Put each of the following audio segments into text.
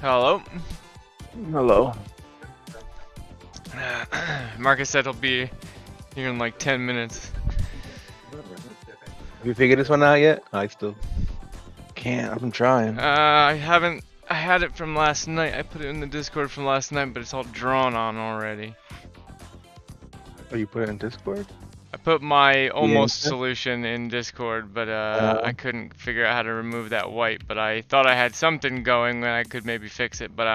Hello. Hello. Marcus said he'll be here in like 10 minutes. Have you figured this one out yet? I still can't. I've been trying. I haven't. I had it from last night. I put it in the Discord from last night, but it's all drawn on already. Oh, you put it in Discord? I put my almost Yeah. solution in Discord, but I couldn't figure out how to remove that white. But I thought I had something going and I could maybe fix it. But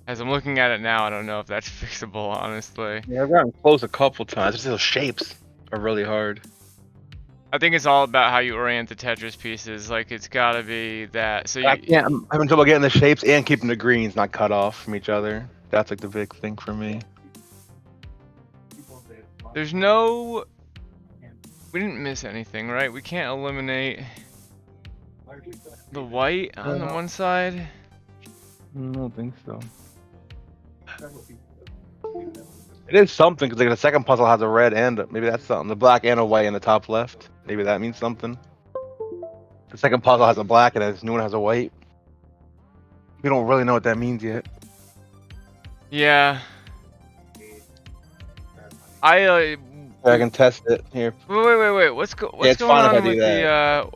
as I'm looking at it now, I don't know if that's fixable, honestly. Yeah, I've gotten close a couple times. Just those shapes are really hard. I think it's all about how you orient the Tetris pieces. Like it's gotta be that. So I can't. I'm having trouble getting the shapes and keeping the greens not cut off from each other. That's like the big thing for me. There's no. We didn't miss anything, right? We can't eliminate the white on the one side. I don't think so. It is something because like the second puzzle has a red and maybe that's something. The black and a white in the top left. Maybe that means something. The second puzzle has a black and this new one has a white. We don't really know what that means yet. Yeah. I can test it here. Wait. What's it's going fine if I on do with that.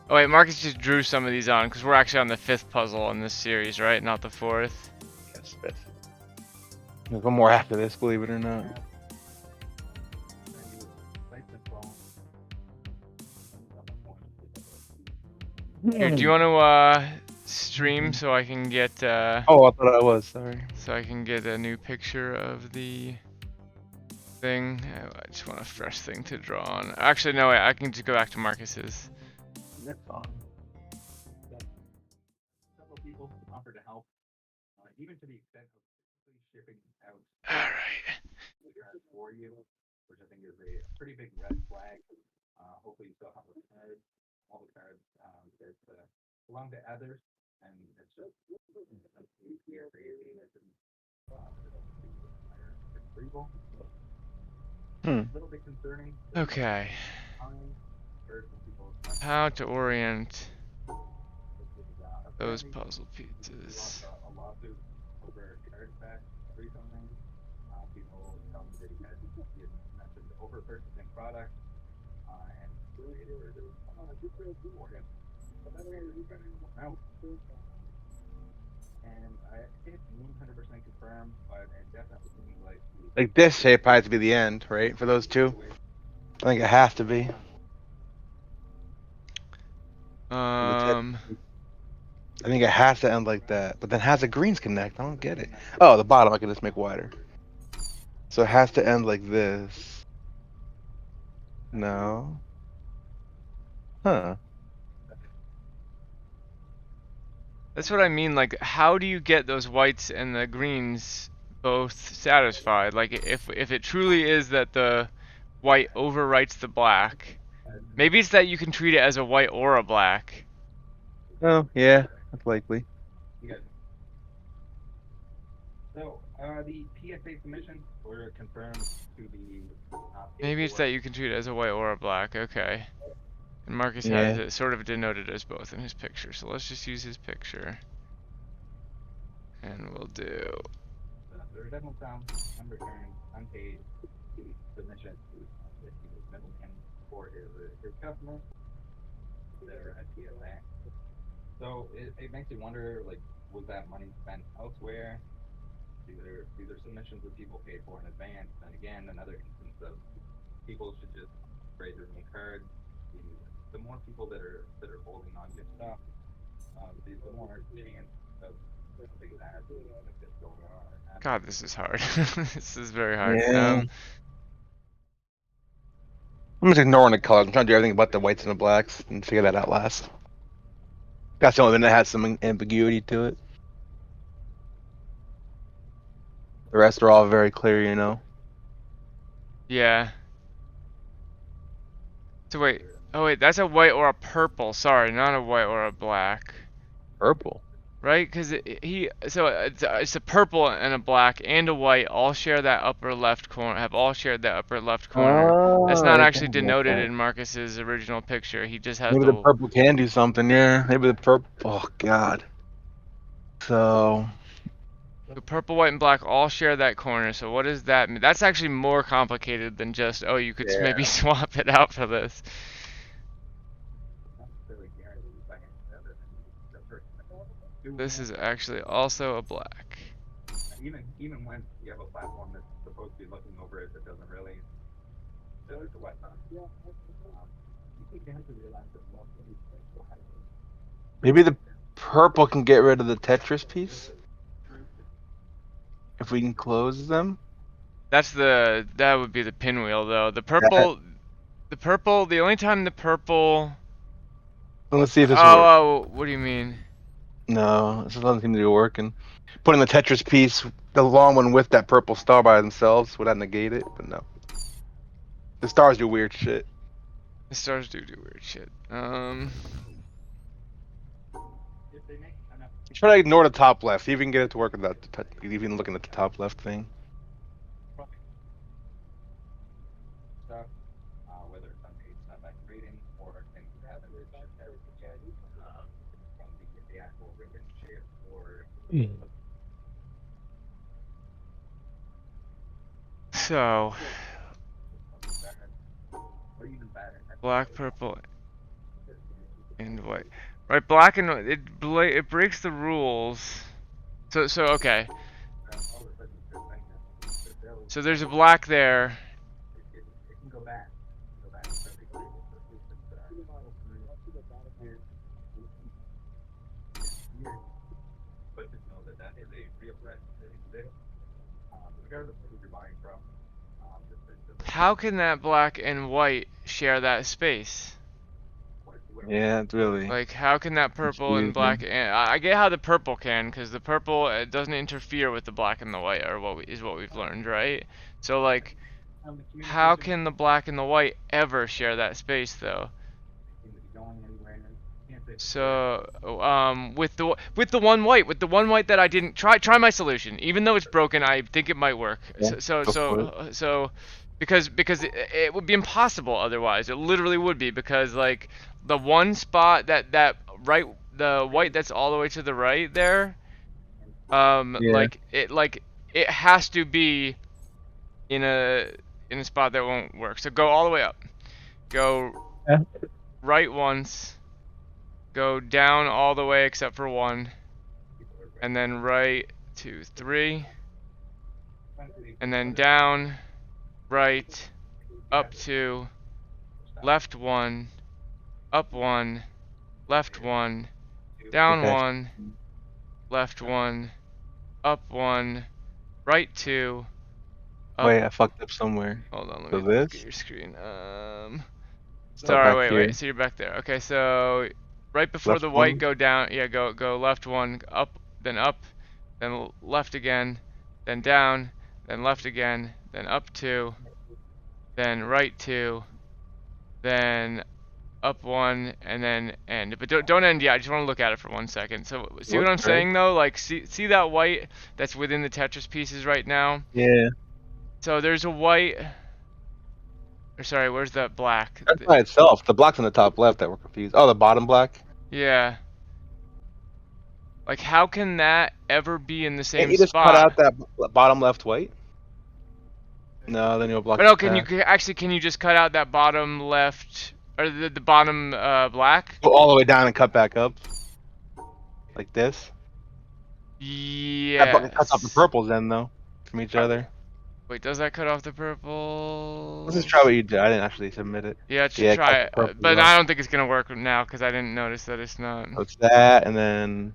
Oh wait, Marcus just drew some of these on because we're actually on the 5th puzzle in this series, right? Not the 4th. Yes, fifth. There's one more after this, believe it or not. Here, do you want to stream so I can get Oh, I thought I was. Sorry. so I can get a new picture of the thing? I just want a fresh thing to draw on. Actually, no, wait, I can just go back to Marcus's. That's on. Several people offered to help, even to the extent of shipping out Alright. cards for you, which I think is a pretty big red flag. Hopefully you still have the cards, all the cards that belong to others, and it's just here for you. A little bit concerning. Okay. How to orient those puzzle pieces. A lawsuit over card back recently. People telling me that he had mentioned over purchasing products and for him. And I can't 100% confirm, but it definitely seems Like this shape has to be the end, right? For those two, I think it has to be. I think it has to end like that, but then how's the greens connect? I don't get it. Oh, the bottom I can just make wider. So it has to end like this. No. Huh. That's what I mean, like, how do you get those whites and the greens both satisfied? Like, if it truly is that the white overwrites the black, maybe it's that you can treat it as a white or a black. Oh, yeah, that's likely. So, the PSA submission were confirmed to be. Maybe it's that you can treat it as a white or a black, okay. And Marcus has it sort of denoted as both in his picture, so let's just use his picture. And we'll do. There are definitely some unreturned, unpaid submissions that he was middleman for his customers that are at PSA. So it makes you wonder, like, was that money spent elsewhere? These are submissions that people paid for in advance. And again, another instance of people should just trade their new cards. The more people that are holding on to stuff, the more chance of something that like this going on. God, this is hard. This is very hard. Yeah. I'm just ignoring the colors. I'm trying to do everything but the whites and the blacks and figure that out last. That's the only thing that has some ambiguity to it. The rest are all very clear, you know. Yeah. So wait. Oh wait, that's a white or a purple. Sorry, not a white or a black. Purple. right? Because it's a purple and a black and a white all share that upper left corner. Have all shared that upper left corner. That's Oh, I not didn't actually think about denoted that. in Marcus's original picture. He just has Maybe the the purple can do something. Yeah, maybe the purple. Oh God. So purple, white, and black all share that corner. So what does that mean? That's actually more complicated than just, oh, you could maybe yeah, swap it out for this. Not necessarily guaranteed by any other than the person. This is actually also a black. Even when you have a platform that's supposed to be looking over it, that doesn't really. There's a wet zone. You have to realize that most of these things will have maybe the purple can get rid of the Tetris piece if we can close them. That would be the pinwheel though. That, The only time the purple. let's see if this works. Oh, what do you mean? No, this doesn't seem to be working. Putting the Tetris piece, the long one with that purple star by themselves, would that negate it? But no. The stars do weird shit. The stars do weird shit. if they make enough Try to ignore the top left. See if you can get it to work with that. Even looking at the top left thing. stuff, whether it's unpaid stuff like reading or things that haven't been from the actual written shit or So or even better. black, purple, and white. Right, black and it breaks the rules. So okay. So there's a black there. It can go back. Go back. But just know that that is a real threat that exists. Regardless of who you're buying from. How can that black and white share that space? Yeah, it's really. Like, how can that purple and black? And I get how the purple can, because the purple it doesn't interfere with the black and the white, or what we've learned, right? So like, how can the black and the white ever share that space though? So with the one white that I didn't try my solution. Even though it's broken, I think it might work. Yeah, So because it would be impossible otherwise. It literally would be, because like the one spot that right, the white that's all the way to the right there, Yeah. like it has to be in a spot that won't work. So go all the way up. Go Yeah. right once. Go down all the way except for one. And then right, 2, 3. And then down, right, up 2, left 1, up 1, left 1, down Okay. 1, left 1, up 1, right 2. Up. Wait, I fucked up somewhere. Hold on, let So me look this? at your screen. Back Sorry, here. wait. So you're back there. Okay, so right before Left the white, one? go down. Yeah, go left 1, up, then left again, then down, then left again, then up 2, then right 2, then up 1, and then end. But don't end yet. I just want to look at it for 1 second. So see what I'm saying though? Like see that white that's within the Tetris pieces right now? Yeah. So there's a white. Or sorry, where's that black? That's by itself. The black's on the top left that we're confused. Oh, the bottom black? Yeah. Like, how can that ever be in the same Can't you just spot? cut out that bottom left white? No, then you'll block. But no, the can you just cut out that bottom left, or the bottom black? Go all the way down and cut back up. Like this? Yeah. That cuts off the purples then, though, from each other. Wait, does that cut off the purple? Let's just try what you did. I didn't actually submit it. Yeah, Yeah, try cut the it. purple But off. I don't think it's gonna work now because I didn't notice that it's not. So it's that, and then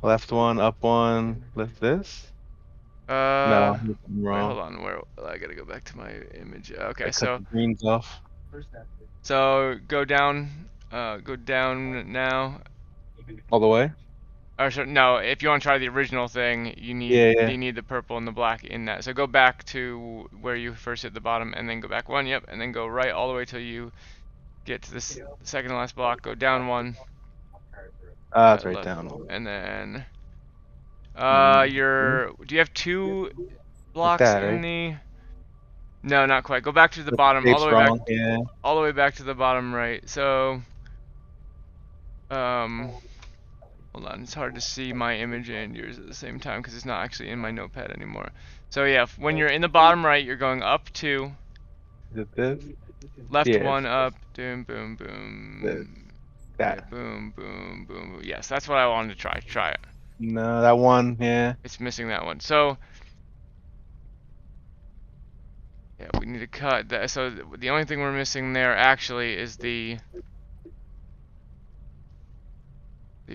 left one, up one, lift this. No, I'm Wait, wrong. hold on. Where I gotta go back to my image. Okay, I cut so the greens off. go down now. All the way. Or so, no, if you want to try the original thing, you need Yeah. you need the purple and the black in that. So go back to where you first hit the bottom, and then go back 1. Yep, and then go right all the way till you get to this second to last block. Go down 1. Ah, it's That right left, down. and then Mhm. do you have two Like blocks that, in right? the? No, not quite. Go back to the The bottom, all shape's the way back, wrong. Yeah. all the way back to the bottom right. So, um, hold on, it's hard to see my image and yours at the same time because it's not actually in my notepad anymore. So yeah, when you're in the bottom right, you're going up two, Is it this? left Yeah, one it's up, boom, boom, this. boom. Yeah, That. boom, boom, boom, boom. Yes, that's what I wanted to try. Try it. No, that one. Yeah. It's missing that one. So yeah, we need to cut that. So the only thing we're missing there actually is the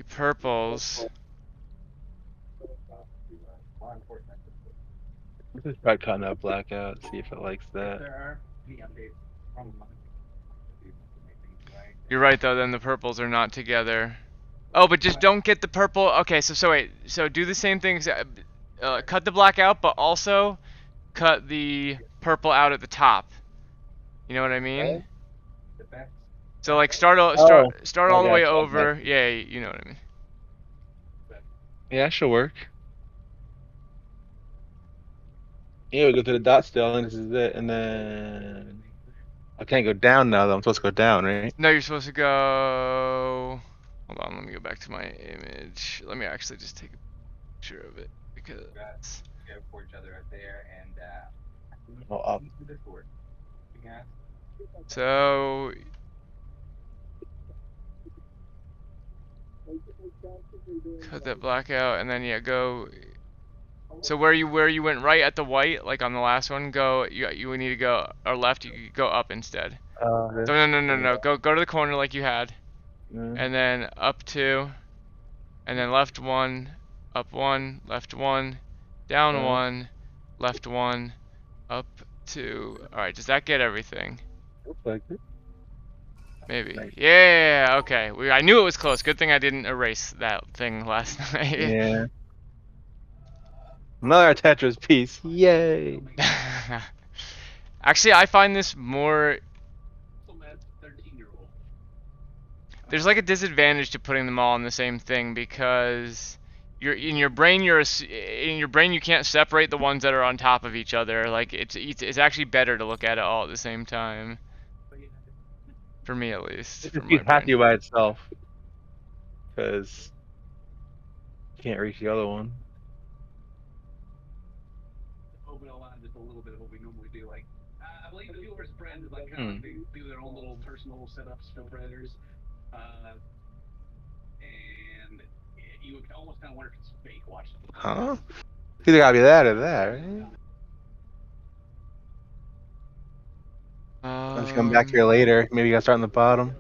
purples. Law enforcement. Let's just try cutting that black out. See if it likes If that. there are any updates from the month, we want to make things right. You're right though. Then the purples are not together. Oh, but just don't get the purple. Okay, so wait. So do the same things. Cut the black out, but also cut the purple out at the top. You know what I mean? The best. So like start Oh, start I all the way got you. over. Yeah, you know what I mean. Yeah, should work. Yeah, we go to the dot still, and this is it. And then I can't go down now, though. I'm supposed to go down, right? No, you're supposed to go. Hold on, let me go back to my image. Let me actually just take a picture of it because. Go for each other right there, and Oh, up. this work. Yeah. So cut that black out, and then yeah, go. So where you went right at the white, like on the last one, go. You would need to go or left. You could go up instead. This. No. Go to the corner like you had, Mm. and then up two, and then left one, up one, left one, down one, left one, up two. All right, does that get everything? Looks like it. Maybe. Nice. Yeah. Okay. I knew it was close. Good thing I didn't erase that thing last night. Yeah. Another Tetris piece. Yay. Actually, I find this more. There's like a disadvantage to putting them all in the same thing because you're in your brain. In your brain you can't separate the ones that are on top of each other. Like it's actually better to look at it all at the same time. For me at least. This For my piece has to be brain. by itself. Because you can't reach the other one. Open a line just a little bit of what we normally do. Like, I believe the viewers' friends like kind of do their own little personal setups for predators, and you would almost kind of wonder if it's fake watching. Huh? Either gotta be that or that, right? Let's come back here later. Maybe you gotta start on the bottom.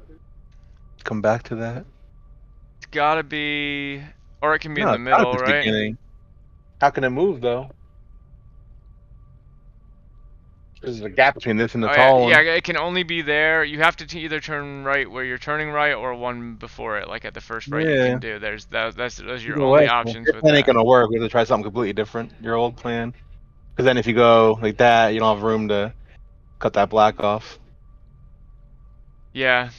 Come back to that. It's gotta be, or it can be No, in the it's gotta be middle, the right? beginning. How can it move though? There's a gap between this and the Oh tall yeah, one. it can only be there. You have to either turn right where you're turning right, or one before it, like at the first right you Yeah. can do. Those are your Either only way, options your with plan ain't that. gonna work. We have to try something completely different. Your old plan. Because then if you go like that, you don't have room to cut that black off Yeah,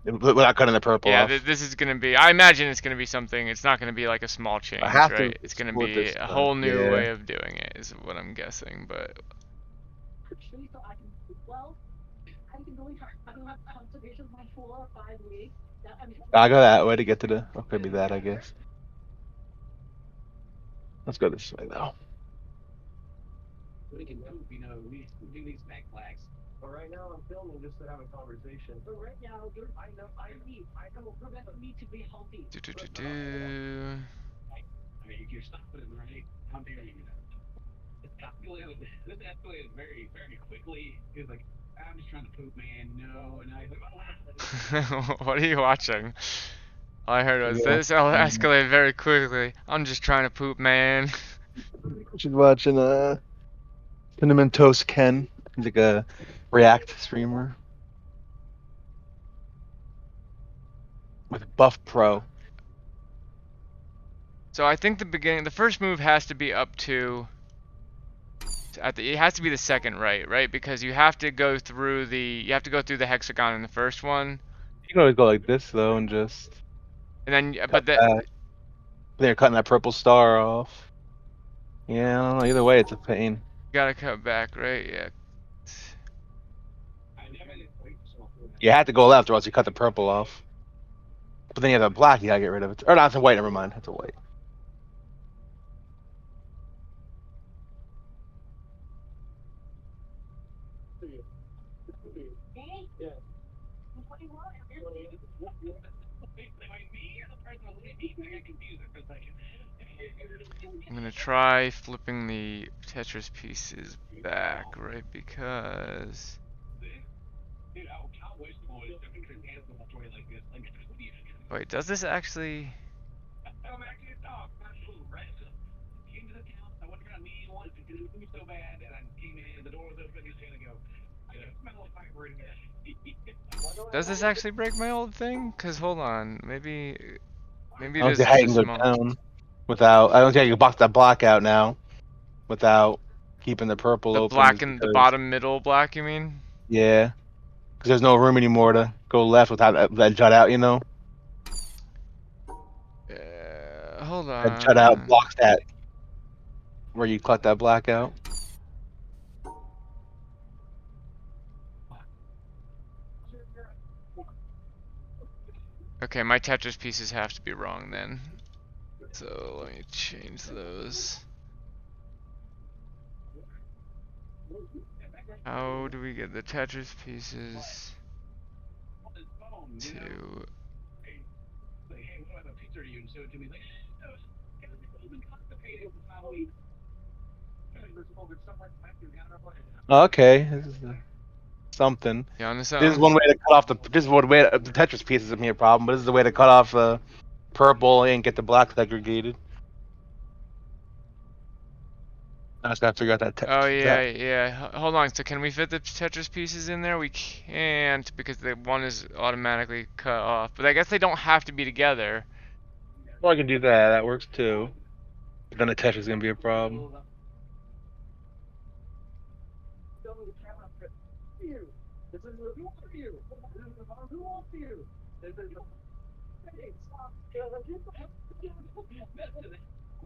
without cutting the purple yeah. off. This is gonna be. I imagine it's gonna be something. It's not gonna be like a small change, I have right? to It's gonna split be this a stuff. whole new Yeah. way of doing it, is what I'm guessing. But Actually, so I can, well, I've been going hard. I don't have conservation for 4 or 5 weeks. That, I mean, I go that way to get to the. Or could be that, I guess. Let's go this way though. We can poop, you know, we do these back flags. But right now I'm filming just to have a conversation. but right now, I know I will prevent me to be healthy. do. I mean, if you're stopping it right, how dare you? This escalated very, very quickly. He was like, I'm just trying to poop, man. No, and I was like, oh. What are you watching? All I heard was Yeah. this escalated very quickly. I'm just trying to poop, man. She's watching Cinnamon Toast Ken. He's like a React streamer with Buff Pro. So I think the first move has to be up to. It has to be the second right? Because you have to go through the hexagon in the first one. You can always go like this though and just. And then, Cut but that, that. They're cutting that purple star off. Yeah, I don't know. Either way, it's a pain. gotta cut back, right? Yeah. You have to go left, or else you cut the purple off. But then you have the black. You gotta get rid of it. Or not, it's a white. Never mind. It's a white. Hey, Yeah. what do you want? I'm here. I'm gonna try flipping the Tetris pieces back, right? Because wait, does this actually? Does this actually break my old thing? Cause hold on, maybe I it don't see is how just you a can go small. down without. I don't see how you can box that black out now without keeping the purple The open. black Just and the because. bottom middle black, you mean? Yeah, because there's no room anymore to go left without that jut out. You know, Hold that jut out on. blocks that where you cut that black out. Okay, my Tetris pieces have to be wrong then. So let me change those. How do we get the Tetris pieces to? Okay, this is something. You on to This is something? one way to cut off the. This is one way the Tetris pieces isn't a problem, but this is the way to cut off the purple and get the black segregated. I just gotta figure out that. Oh yeah, yeah. Hold on. So can we fit the Tetris pieces in there? We can't because the one is automatically cut off. But I guess they don't have to be together. Well, I can do that. That works too. But then the Tetris is gonna be a problem. This is a review for you. This is a review for you. This is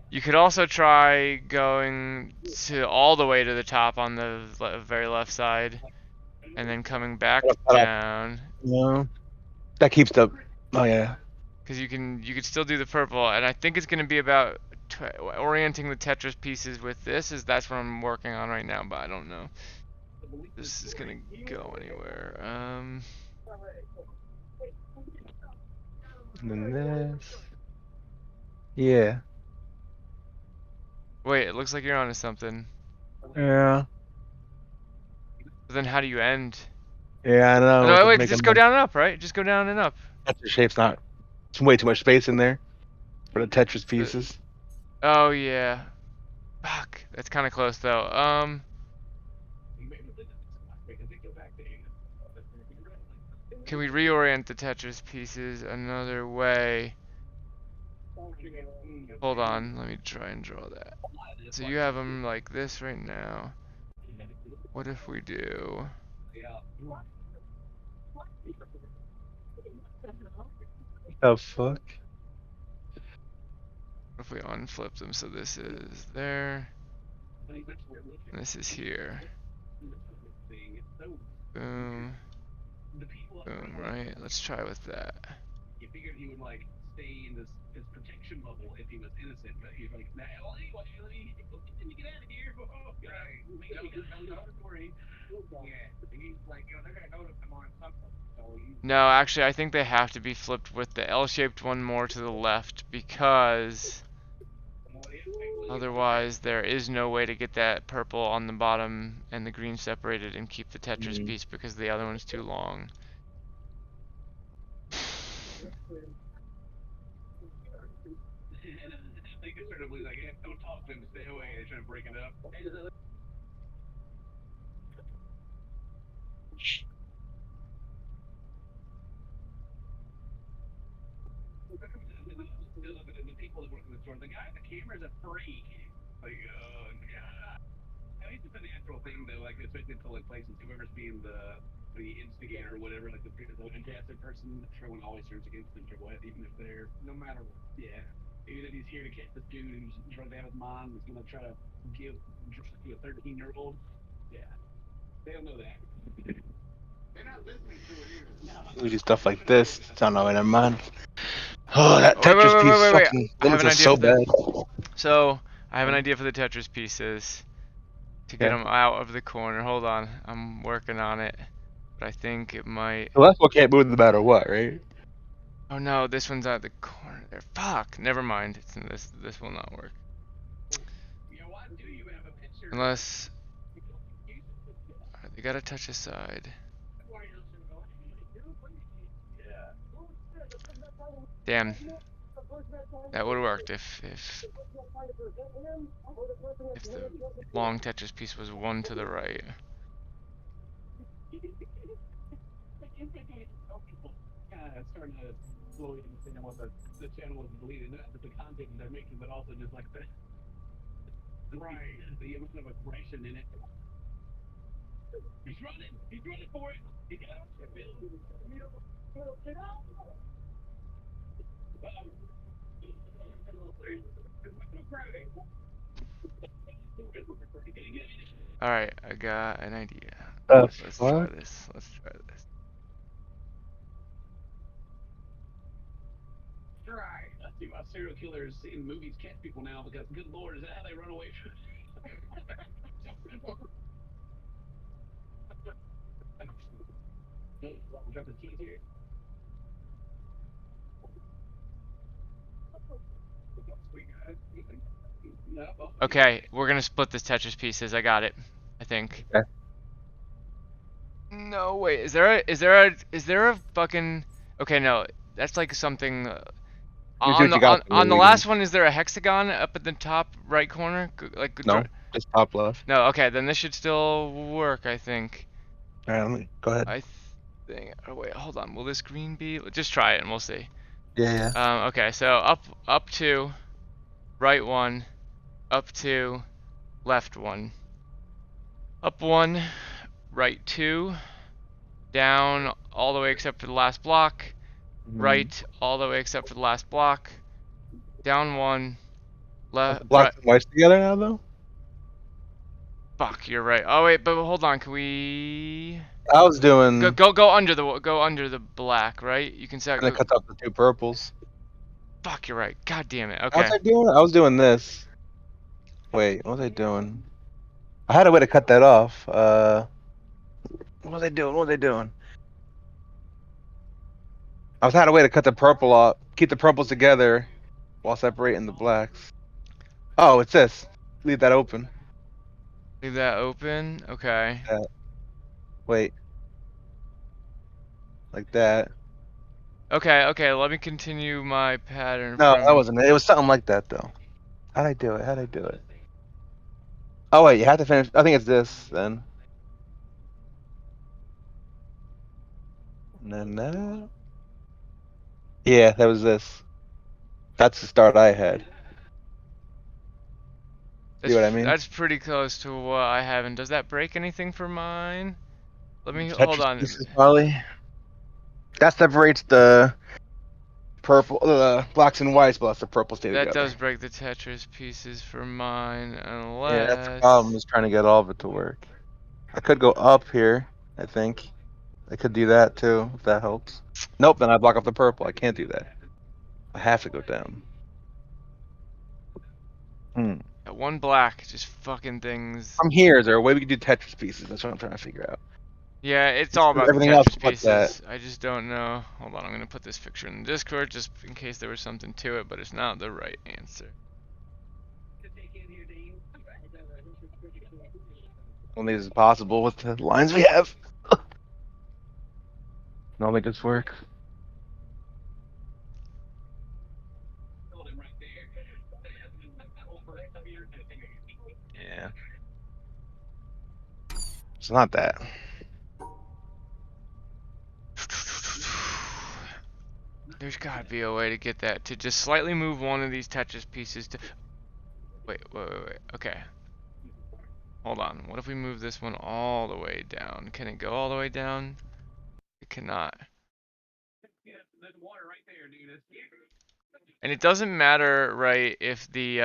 You could also try going to all the way to the top on the very left side, and then coming back Cut off. down. No, that keeps the. Oh yeah. Because you could still do the purple, and I think it's gonna be about orienting the Tetris pieces with this. That's what I'm working on right now, but I don't know if this is gonna go anywhere. And then this. Yeah. Wait, it looks like you're onto something. Yeah. But then how do you end? Yeah, I know. No, Just wait, make just them go down and up, right? Just go down and up. Tetris shape's not. It's way too much space in there for the Tetris pieces. Oh yeah. Fuck, that's kind of close though. Can we reorient the Tetris pieces another way? Hold on, let me try and draw that. So you have them like this right now. What if we do? The fuck? If we unflip them, so this is there, and this is here. Boom. Boom, right? Let's try with that. You figured he would like stay in his protection bubble if he was innocent, but he's like, nah, well, anyway, let me get out of here. Right. Yeah. He's like, they're gonna notice him on something. So No, actually, I think they have to be flipped with the L-shaped one more to the left because otherwise there is no way to get that purple on the bottom and the green separated and keep the Tetris piece because the other one's too long. they could sort of be like, hey, don't talk to him, stay away. They try to break it up. The people that work in the store, the guy at the camera is a freak. Like, oh god. I mean, it's a natural thing that, like, especially until it places whoever's being the the instigator or whatever, like the fantastic person, everyone always turns against Mr. Wet, even if they're no matter what. Yeah. Even if he's here to catch this dude who's drunk out of his mind, who's gonna try to give drugs to a 13-year-old. Yeah. They don't know that. They're not listening to it either. No. We do stuff like this. I don't know, never mind. Oh, that Wait, wait, Tetris wait, piece wait, wait, wait. fucking I have limits an us idea so for the. bad. So I have an idea for the Tetris pieces to get Okay. them out of the corner. Hold on, I'm working on it, but I think it might. The left one can't move no matter what, right? Oh no, this one's at the corner there. Fuck. Never mind. It's in this. This will not work Yeah, why do you have a picture? unless. They gotta touch the side. Damn. That would have worked if the long Tetris piece was one to the right. Starting to slowly understand what the channel is deleted, not just the content they're making, but also just like the amount of aggression in it. He's running for it. He got Alright, I got an idea. Let's try What? this. Let's try this. Right. I see why serial killers in movies catch people now because, good lord, is that how they run away from? Drop the keys here. Okay, we're gonna split this Tetris pieces. I got it. I think. Okay. No, wait. Is there a fucking? Okay, no. That's like something. You see what you got On the we last one, is there a hexagon up at the top right corner? Like No, just top left. No. Okay, then this should still work. I think. All right, let me go ahead. I think. Oh wait, hold on. Will this green be? Just try it and we'll see. Yeah. Okay, so up 2, right 1, up 2, left 1, up 1, right 2, down all the way except for the last block, right all the way except for the last block, down 1, left. Black and whites together now, though. Fuck, you're right. Oh wait, but hold on. Can we I was doing. go under the black, right? You can set. And I cut off the two purples. Fuck, you're right. God damn it. What Okay. was I doing? I was doing this. Wait, what was I doing? I had a way to cut that off. What was I doing? What was I doing? I had a way to cut the purple off, keep the purples together, while separating the blacks. Oh, it's this. Leave that open. Leave that open. Okay. Wait. Like that. Okay, let me continue my pattern. No, from... that wasn't it. It was something like that, though. How'd I do it? How'd I do it? Oh, wait, you have to finish. I think it's this, then. And then that. Yeah, that was this. That's the start I had. See what I mean? That's pretty close to what I have. And does that break anything for mine? Let me Tetris hold on. pieces, probably. That separates the purple, the blacks and whites, but that's the purple stay That together. does break the Tetris pieces for mine, Yeah, that's the unless. problem, is trying to get all of it to work. I could go up here, I think. I could do that too, if that helps. Nope, then I block up the purple. I can't do that. I have to go down. That one black, just fucking things. From here, is there a way we could do Tetris pieces? That's what I'm trying to figure out. Yeah, it's all about the Everything else Tetris but that. pieces. I just don't know. Hold on, I'm gonna put this picture in the Discord just in case there was something to it, but it's not the right answer. Only this is possible with the lines we have. Don't make this work. Yeah. It's not that. There's gotta be a way to get that to just slightly move one of these Tetris pieces to. Wait. Okay. Hold on. What if we move this one all the way down? Can it go all the way down? It cannot. Yeah, there's water right there, dude. It's And it doesn't matter, right, if the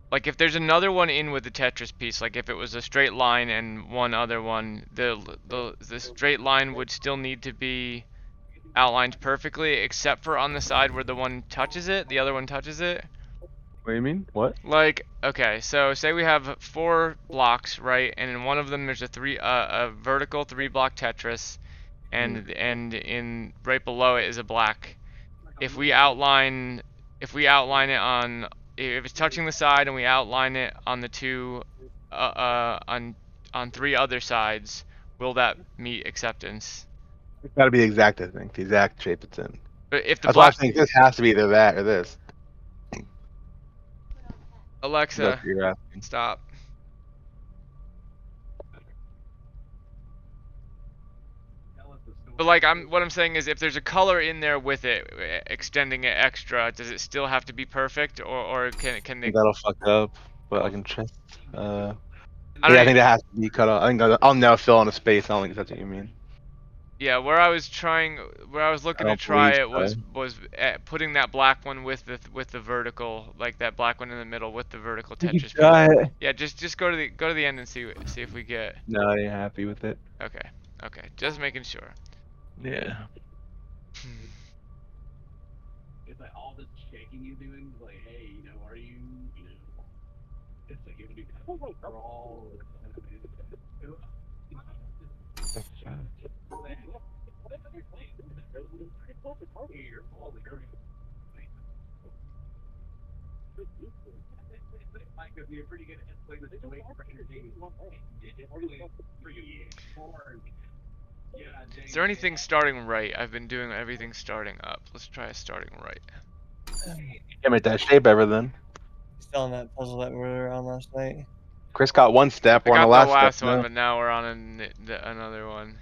like if there's another one in with the Tetris piece, like if it was a straight line and one other one, the straight line would still need to be outlined perfectly, except for on the side where the one touches it, the other one touches it. What do you mean? What? Like, okay, so say we have 4 blocks, right, and in one of them there's a vertical 3-block Tetris, and in right below it is a black. If we outline it on, if it's touching the side and we outline it on the 2 on 3 other sides, will that meet acceptance? It's got to be exact. I think the exact shape it's in. But if the That's why I black think this has to be either that or this. Alexa, That's what you're asking. stop. tell us the story. But like what I'm saying is if there's a color in there with it extending it extra, does it still have to be perfect or can they That'll fuck up, but I can check. I Yeah, don't I think that has to be cut off. I think I'll never fill in a space. I don't think that's what you mean. Yeah, where I was looking to don't try believe it was so. putting that black one with the vertical, like that black one in the middle with the vertical You can Tetris try piece. it. Yeah, just go to the end and see if we get. No, I ain't happy with it. Okay, just making sure. Yeah. It's like all this checking you doing, like, hey, you know, are you, you know, it's like it would be for all. Here, all the girls. Mike would be a pretty good explain the situation for entertainment. It's really pretty hard. Yeah, Is there anything starting right? I've been doing everything starting up. Let's try starting right. Can't make that shape ever then. Still on that puzzle that we were on last night. Chris got one step. I We're on got the the last last step one, now. but now we're on another one.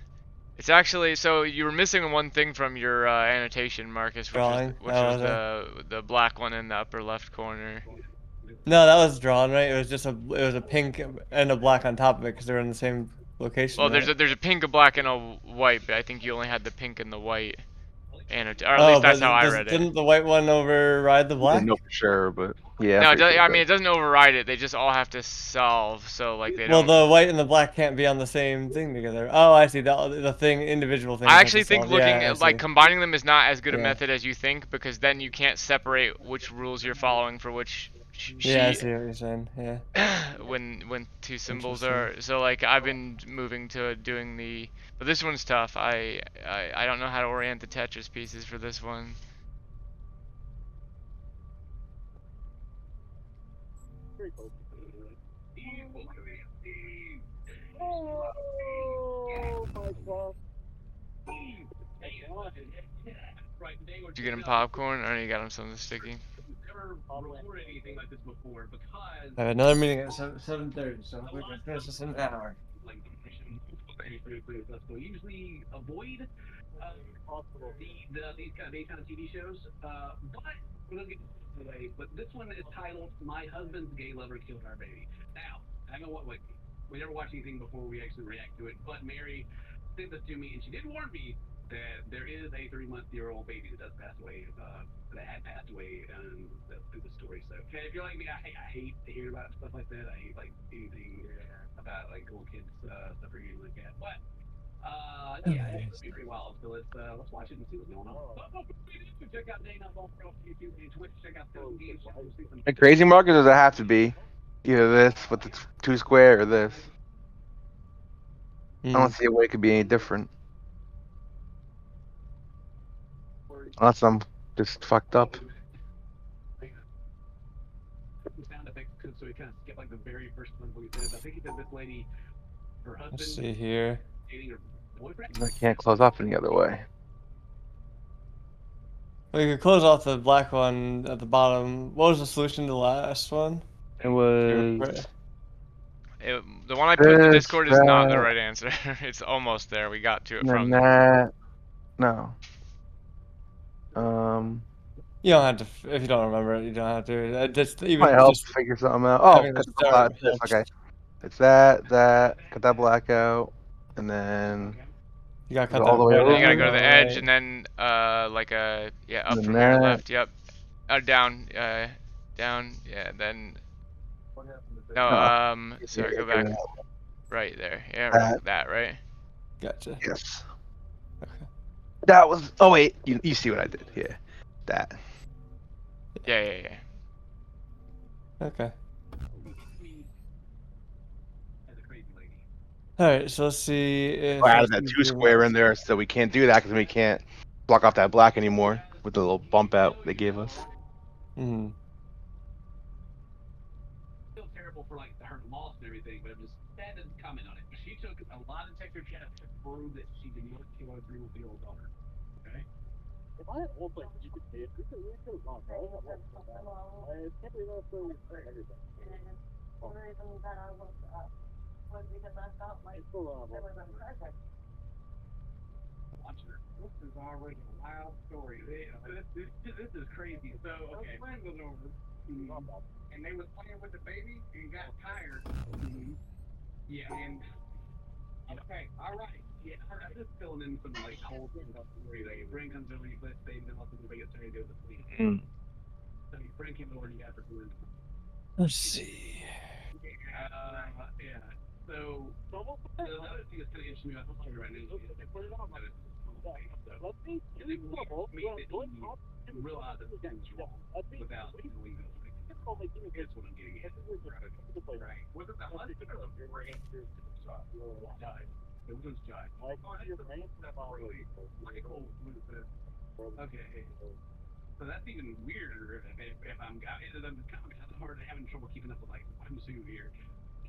It's actually so you were missing one thing from your annotation, Marcus, which Drawing? was Oh, was the black one in the upper left corner. No, that was drawn, right? It was just it was a pink and a black on top of it because they were in the same location. Well, right? there's a pink, a black, and a white, but I think you only had the pink and the white, or at Oh, least that's but how I read it. didn't the white one override the I black? didn't know for sure, but yeah. No, I'm pretty sure I it mean it doesn't override it. They just all have to solve, so like they Well, don't. the white and the black can't be on the same thing together. Oh, I see. The thing, individual things. I have actually to think solve. looking Yeah, I at like see. combining them is not as good a Yeah. method as you think because then you can't separate which rules you're following for which Yeah, I sheet see what you're saying. Yeah. when 2 symbols are. So like I've been moving to doing the, but this one's tough. I don't know how to orient the Tetris pieces for this one. Did you get him popcorn or you got him something sticky? Never recorded anything like this before because I have another meeting at 7:30, so we can finish this in an hour. like so usually avoid these kind of daytime TV shows. But we're gonna get today. But this one is titled "My Husband's Gay Lover Killed Our Baby." Now, I know what we never watched anything before we actually react to it. But Mary sent this to me, and she did warn me that there is a 3-month-old baby that does pass away. That had passed away through the story. So, okay, if you're like me, I hate to hear about stuff like that. I hate like anything about like little kids stuff or anything like that. But yeah, it's pretty wild. So let's watch it and see what's going on. But check out Dana on YouTube and Twitch. Check out the games. See some The crazy marker does it have to be either this with the 2 square or this? I don't see a way it could be any different. Unless I'm just fucked up. sound effects so we kind of skip like the very first one we said. I think he said this lady, her husband, Let's see here. dating her boyfriend. I can't close off any other way. We could close off the black one at the bottom. What was the solution to the last one? It was. The one I put in the This, Discord is not the that, right answer. It's almost there. We got to it and from then there. that. No. You don't have to. If you don't remember it, you don't have to. Just even Might help just figure something out. Oh, having the cut the start this. helps. Okay. It's that, cut that black out, and then You gotta cut Go all that the way right And then you gotta over? go to the angle, edge right? and then like a up And then from your that. left. Yep. Down. Down. Yeah. Then no. Oh, Sorry. Go yeah, back. Right there. Yeah. that. That. Right. Gotcha. Yes. Okay. That was. Oh wait, you see what I did? Yeah, that. Yeah. Yeah. Yeah. Okay. As a crazy lady. All right. So let's see if I I added that see 2 square in there, so we can't do that because we can't block off that black anymore with the little bump out they gave us. Hmm. Feel terrible for like her loss and everything, but I'm just sad to comment on it. She took a lot of Texas chat to prove that she did not kill her 3-year-old daughter. Okay. If I had all like you could see it, we could not I can't believe that's so everything. The reason that I looked up was because I felt like It's still there was a present. Watch her. This is already a wild story. This is crazy. So, okay, friend was over, and they was playing with the baby and got tired. Yeah, and okay, all right. Yeah, I'm just filling in some like cold story. Like, friend comes over, he plays baby, and nothing to get started to do with the police. So your friend came over and you got her food. Let's see. Yeah. So another thing that's kind of interesting about the story right now is that Let's see. it's weird to me that you realize that things wrong without knowing those things. Here's what I'm getting at. Right. Was it the husband or the brand? Judge. It was Judge. Michael was the. Okay. So that's even weirder if I'm kind of hard having trouble keeping up with like I'm Sue here.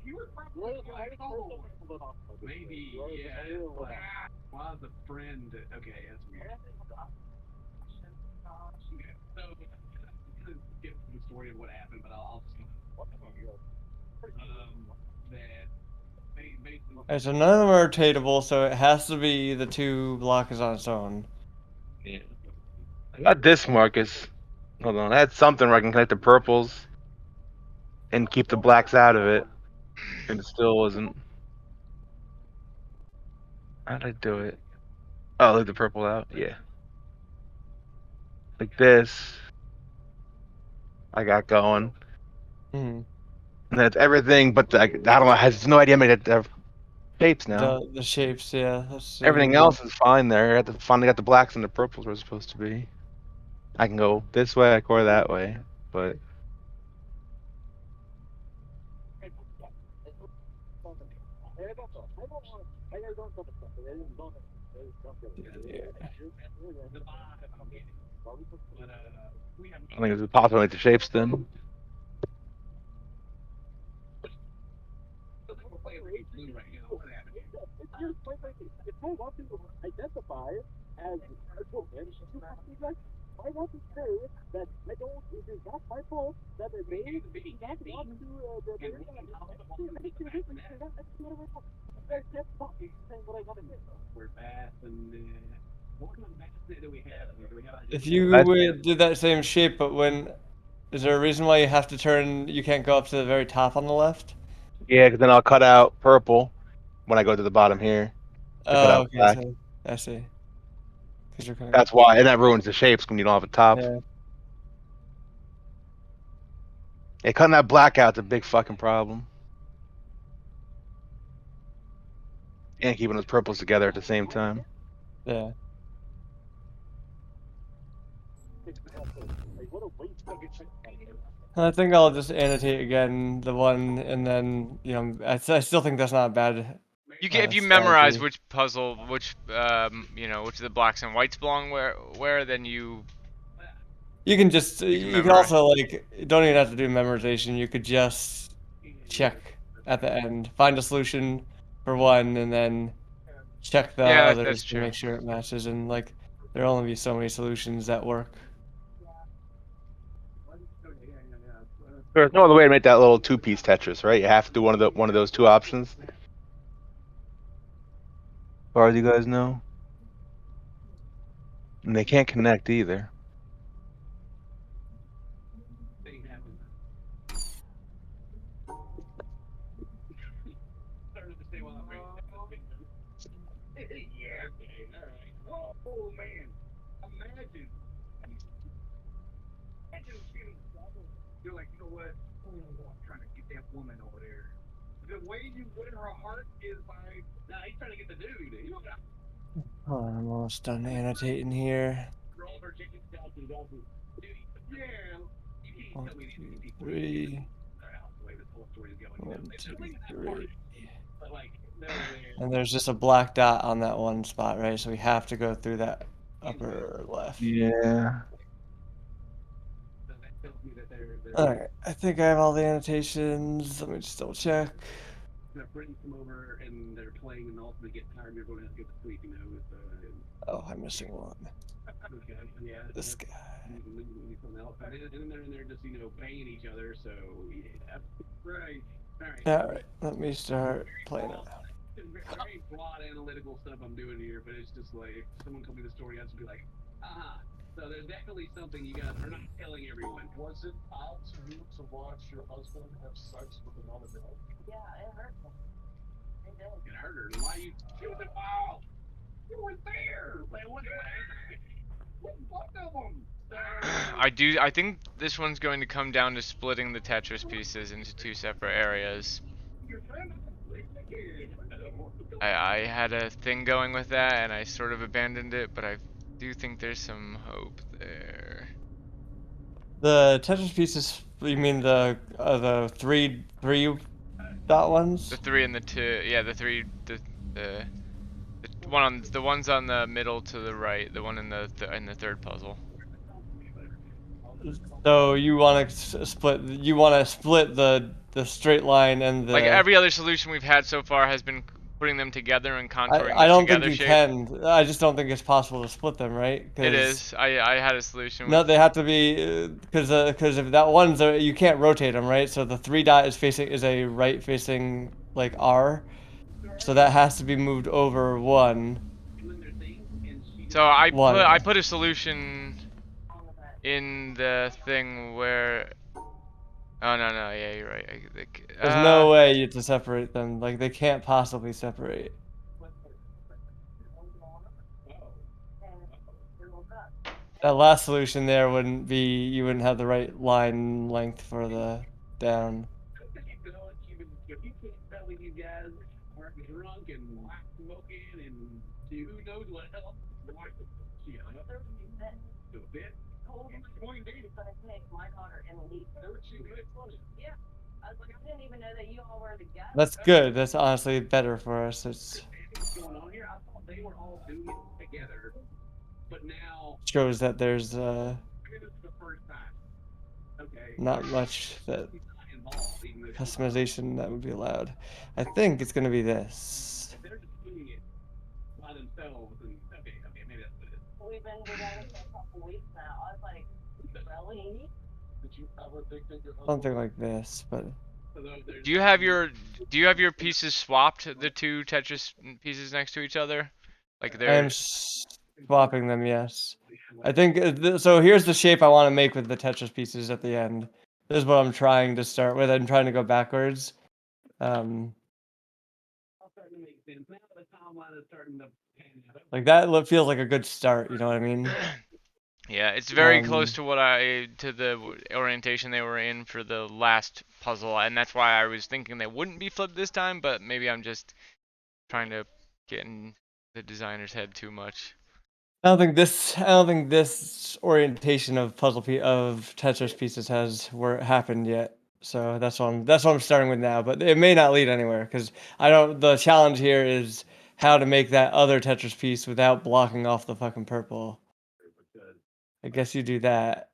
You were probably like, oh, maybe, yeah. Why the friend? Okay, that's weird. Okay, so get the story of what happened, but I'll just that basically. All right, so none of them are rotatable, so it has to be the 2 blockers on its own. Yeah. I got this, Marcus. Hold on, I had something where I can connect the purples and keep the blacks out of it, and it still wasn't. How'd I do it? Oh, leave the purple out. Yeah. Like this. I got going. Hmm. And that's everything, but I don't know. I have no idea. I made it shapes now. The shapes, yeah. Let's see. Everything else is fine there. I finally got the blacks and the purples where it's supposed to be. I can go this way or that way, but I think it's possible to make the shapes then. If I want to identify as a woman, I want to say that I don't. It is not my fault that they may not want to. We're fast and what kind of basket do we have? If you That's- did that same shape, but when is there a reason why you have to turn? You can't go up to the very top on the left. Yeah, because then I'll cut out purple when I go to the bottom here. To cut Oh, out okay. black. So, I see. Because you're kind of. That's why, and that ruins the shapes when you don't have a top. Yeah. Yeah, cutting that black out's a big fucking problem. And keeping those purples together at the same time. Yeah. I think I'll just annotate again the one, and then I still think that's not a bad. You get if you strategy. memorize which puzzle, which which of the blacks and whites belong where, then you. You can just You can you can memorize. also like don't even have to do memorization. You could just check at the end, find a solution for one, and then check the Yeah, others that's to true. make sure it matches. And like there'll only be so many solutions that work. There's no other way to make that little two-piece Tetris, right? You have to do one of those two options. As far as you guys know. And they can't connect either. Yeah, okay, alright. Oh, man. Imagine. Imagine feeling trouble. You're like, you know what? Oh, I'm trying to get that woman over there. The way you win her heart is by. Nah, he's trying to get the dude. You know what? Oh, I'm almost done annotating here. Roll her chicken down to the dude. Yeah. You can't 1, tell me these 2, people. 3. The way this whole story is going. 1, It's 2, really that 3. part. But like, no, man. And there's just a black dot on that one spot, right? So we have to go through that upper left. Yeah. That tells me that they're Alright, I think I have all the annotations. Let me just double check. their friends come over and they're playing and ultimately get tired and everyone has to go to sleep, you know, with Oh, I'm missing one. okay, yeah. This guy. Something else. And then they're in there just, you know, banging each other, so yeah. Right. Alright. Alright, let me start playing it. Very broad analytical stuff I'm doing here, but it's just like if someone told me the story, I'd just be like, so there's definitely something you guys are not telling everyone. Was it odd to you to watch your husband have sex with another man? Yeah, it hurts me. It does. It hurt her. Why you? She was involved. You were there. Like what? Both of them. I think this one's going to come down to splitting the Tetris pieces into 2 separate areas. Your friend. I had a thing going with that and I sort of abandoned it, but I do think there's some hope there. The Tetris pieces, you mean the three dot ones? The 3 and the 2, yeah, the 3, the one on the ones on the middle to the right, the one in the third puzzle. So you want to split? You want to split the straight line and the. Like every other solution we've had so far has been putting them together and contouring I the don't think together you shape. can. I just don't think it's possible to split them, right? It is. I had a solution. No, With, they have to be because if that one's you can't rotate them, right? So the 3 dot is a right facing like R, so that has to be moved over 1. so I One. put a solution in the thing where. Oh no, yeah, you're right. There's no way you to separate them. Like they can't possibly separate. That last solution there wouldn't be. You wouldn't have the right line length for the down. If you can't tell me you guys are drunk and smoking and who knows what else, yeah, a bit. Going to take my daughter and leave. Yeah. I was like, I didn't even know that you all were together. That's good. That's honestly better for us. It's Going on here, I thought they were all doing it together, but now shows that there's this is the first time. Okay. not much that He's not involved, even though customization that would be allowed. I think it's gonna be this. they're just doing it by themselves. And okay, maybe that's what it is. We've been together for a couple weeks now. I was like, really? Did you ever think that your husband Something like this, but Do you have your pieces swapped? The 2 Tetris pieces next to each other, like I they're. am swapping them. Yes, I think so. Here's the shape I want to make with the Tetris pieces at the end. This is what I'm trying to start with. I'm trying to go backwards. Starting to make sense. Now the timeline is starting to pan out. Like that feels like a good start. You know what I mean? Yeah, it's very close to to the orientation they were in for the last puzzle, and that's why I was thinking they wouldn't be flipped this time, but maybe I'm just trying to get in the designer's head too much. I don't think this orientation of of Tetris pieces has happened yet. So that's what I'm starting with now. But it may not lead anywhere because I don't. The challenge here is how to make that other Tetris piece without blocking off the fucking purple. I guess you do that.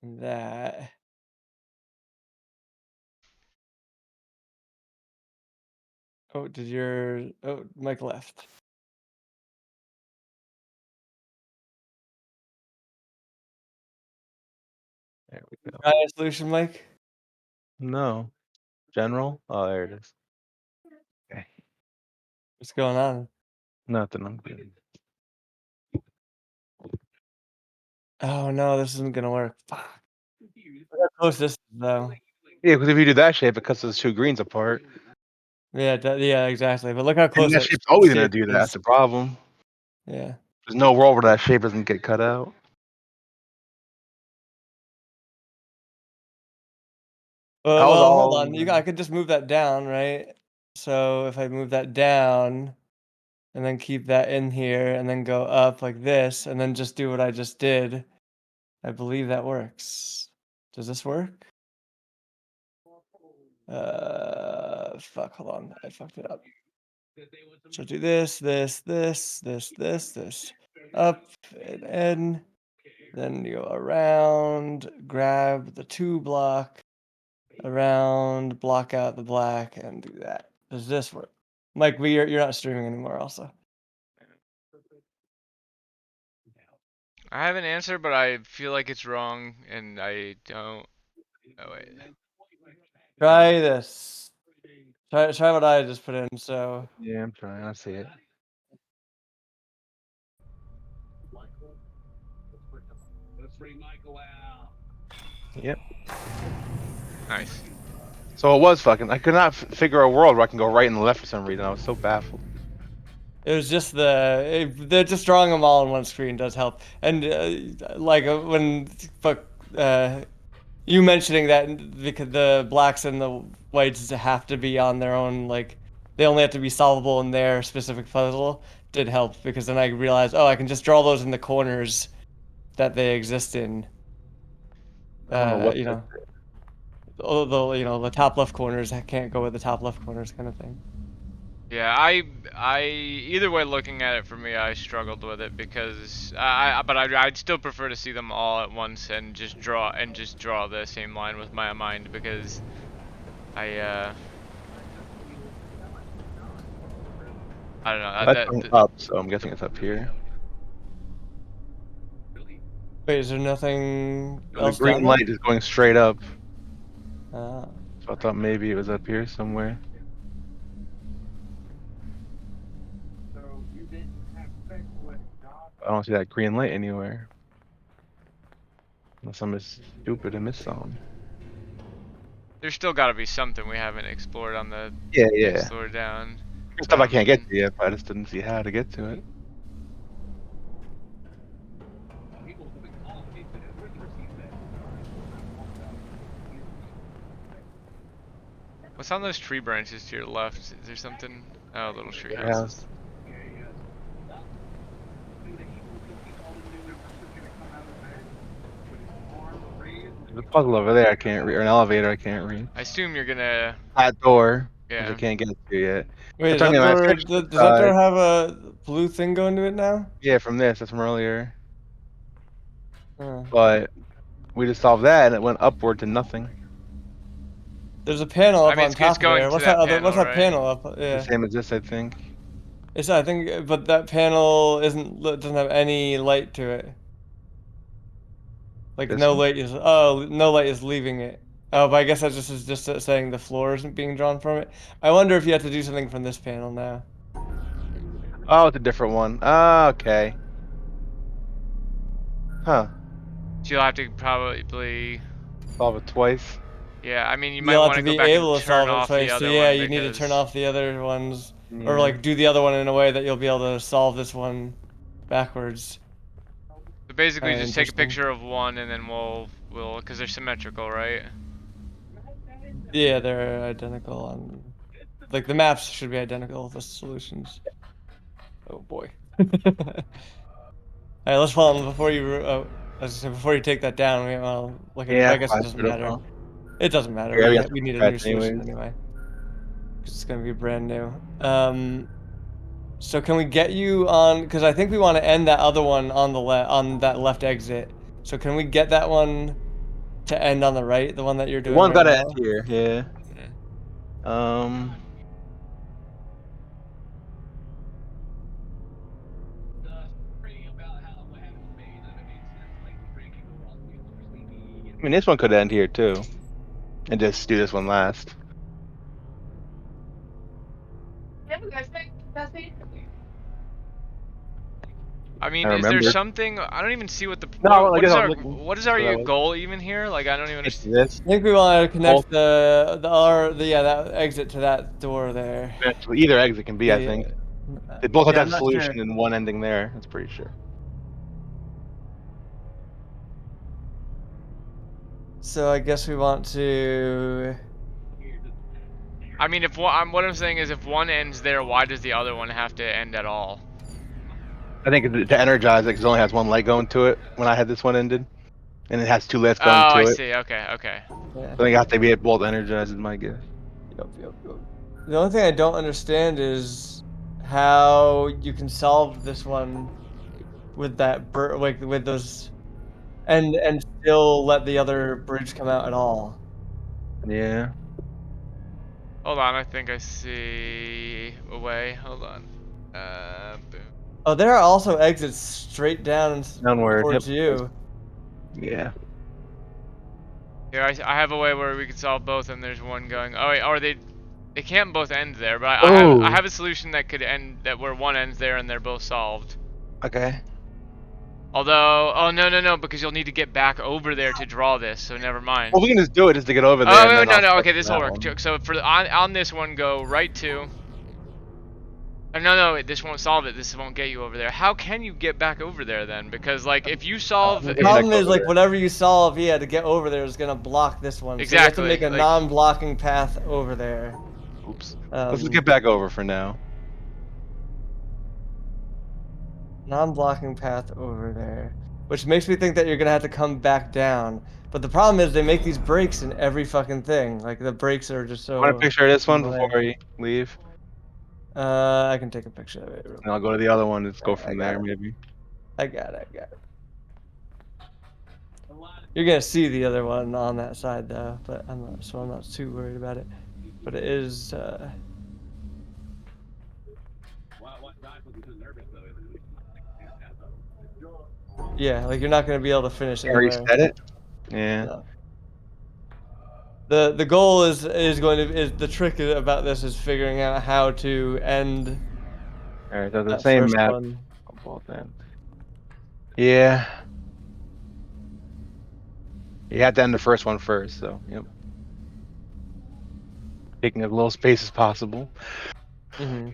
And that. Oh, Mike left. There we go. Try a solution, Mike? No. General? Oh, there it is. Okay. What's going on? Nothing. I'm good. Oh no, this isn't gonna work. Fuck. Look how close this is though. Yeah, because if you do that shape, it cuts those 2 greens apart. Yeah, yeah, exactly. But look how And close that that shape's always gonna shape do that. is. That's the problem. Yeah. There's no world where that shape doesn't get cut out. Well, That was well, hold all. on. I could just move that down, right? So if I move that down and then keep that in here and then go up like this and then just do what I just did, I believe that works. Does this work? Fuck, hold on. I fucked it up. So do this, this. Up and in. Then you go around, grab the 2 block, around, block out the black, and do that. Does this work? Mike, you're not streaming anymore also. I have an answer, but I feel like it's wrong, and I don't. Oh wait. Try this. Try what I just put in, so. Yeah, I'm trying. I see it. Let's bring Michael out. Yep. Nice. So it was fucking. I could not figure a world where I can go right and left for some reason. I was so baffled. It was just they're just drawing them all on one screen does help. And when fuck you mentioning that because the blacks and the whites have to be on their own, like they only have to be solvable in their specific puzzle, did help because then I realized, oh, I can just draw those in the corners that they exist in. I don't know what. You know, the top left corners I can't go with the top left corners kind of thing. Yeah, I either way looking at it for me, I struggled with it because I'd still prefer to see them all at once and just draw the same line with my mind because I don't know. That's going up, so I'm guessing it's up here. Wait, is there nothing The else green down light is going straight up, there? so I thought maybe it was up here somewhere. So you didn't have sex with God? I don't see that green light anywhere. Unless I'm just stupid and missed something. There's still got to be something we haven't explored on the Yeah. explore down. Stuff I can't get to yet, but I just didn't see how to get to it. What's on those tree branches to your left? Is there something? Oh, little tree Yeah. houses. There's a puzzle over there I can't read, or an elevator I can't read. I assume you're gonna. That door, which Yeah. I can't get to yet. Wait, I'm talking about does that door have a blue thing going to it now? Yeah, from this. That's from earlier. Huh. But we just solved that, and it went upward to nothing. There's a panel up I mean, on it's top going there. to What's that that other? panel, What's that right? panel up? Yeah, The same as this, I think. it's I think, but that panel doesn't have any light to it. Like This no one? light is leaving it. Oh, but I guess that just is just saying the floor isn't being drawn from it. I wonder if you have to do something from this panel now. Oh, it's a different one. Ah, okay. Huh. So you'll have to probably. Solve it twice. Yeah, I mean, you might You'll have want to to go be back and able to turn solve it off the twice. So other yeah, one you need to turn because- off the other ones, Yeah. or like do the other one in a way that you'll be able to solve this one backwards. So basically, just take a Interesting. picture of one and then we'll because they're symmetrical, right? Yeah, they're identical on, like the maps should be identical. The solutions. Oh boy. Alright, let's follow them before you. Before you take that down, look at it. Yeah, I guess it doesn't matter. It doesn't matter. Yeah, We need a scratch new solution anyways. anyway. 'Cause it's gonna be brand new. So can we get you on? Because I think we want to end that other one on the on that left exit. So can we get that one to end on the right? The one that you're doing. One's right gotta now? end here. Yeah. I mean, this one could end here too, and just do this one last. I mean, I is there remember. something? I don't even see what the No, what, I what guess is I'm our looking. what is our So that was- goal even here? Like I don't even It's understand. this. I think we want to connect Both. that exit to that door there. Eventually, either exit can be, I think. They both have Yeah, that I'm not solution sure. and one ending there. That's pretty sure. So I guess we want to. I mean, if what I'm saying is if one ends there, why does the other one have to end at all? I think to energize it, because it only has one light going to it when I had this one ended. And it has 2 lights Oh, going to I it. see. Okay, okay. Yeah. I think I have to be both energized, is my guess. Yep. The only thing I don't understand is how you can solve this one with that like with those, and still let the other bridge come out at all. Yeah. Hold on, I think I see a way. Hold on. Boom. Oh, there are also exits straight down Downward. towards Yep. you. Yeah. Here, I have a way where we could solve both, and there's one going. Oh wait, or they can't both end there, but I Oh. have a solution that could end that where one ends there and they're both solved. Okay. Although, oh no, because you'll need to get back over there to draw this, so never mind. Well, we can just do it just to get over there. Oh and no, then I'll no, start okay, from this will that work. one. So for on this one, go right to. No, this won't solve it. This won't get you over there. How can you get back over there then? Because like if you solve, The Maybe problem next is over like there. whatever you solve, yeah, to get over there is gonna block this one. So you have to Exactly, make a like- non-blocking path over there. Oops. Let's just get Um, back over for now. Non-blocking path over there, which makes me think that you're gonna have to come back down. But the problem is they make these breaks in every fucking thing. Like the breaks are just so. Want a picture of this one in the before way. we leave? I can take a picture of it. Real And I'll go to the other one. Let's go I from got there, it. maybe. I got it. You're gonna see the other one on that side though, but I'm not too worried about it. But it is. What Doc was too nervous though is Yeah, like you're not gonna be able to finish Already anywhere. said it. Yeah. No. The goal is the trick about this is figuring out how to end All right. So the that same first map. one. Both ends. Yeah. You have to end the first one first, so yep. Taking as little space as possible. Mm-hmm.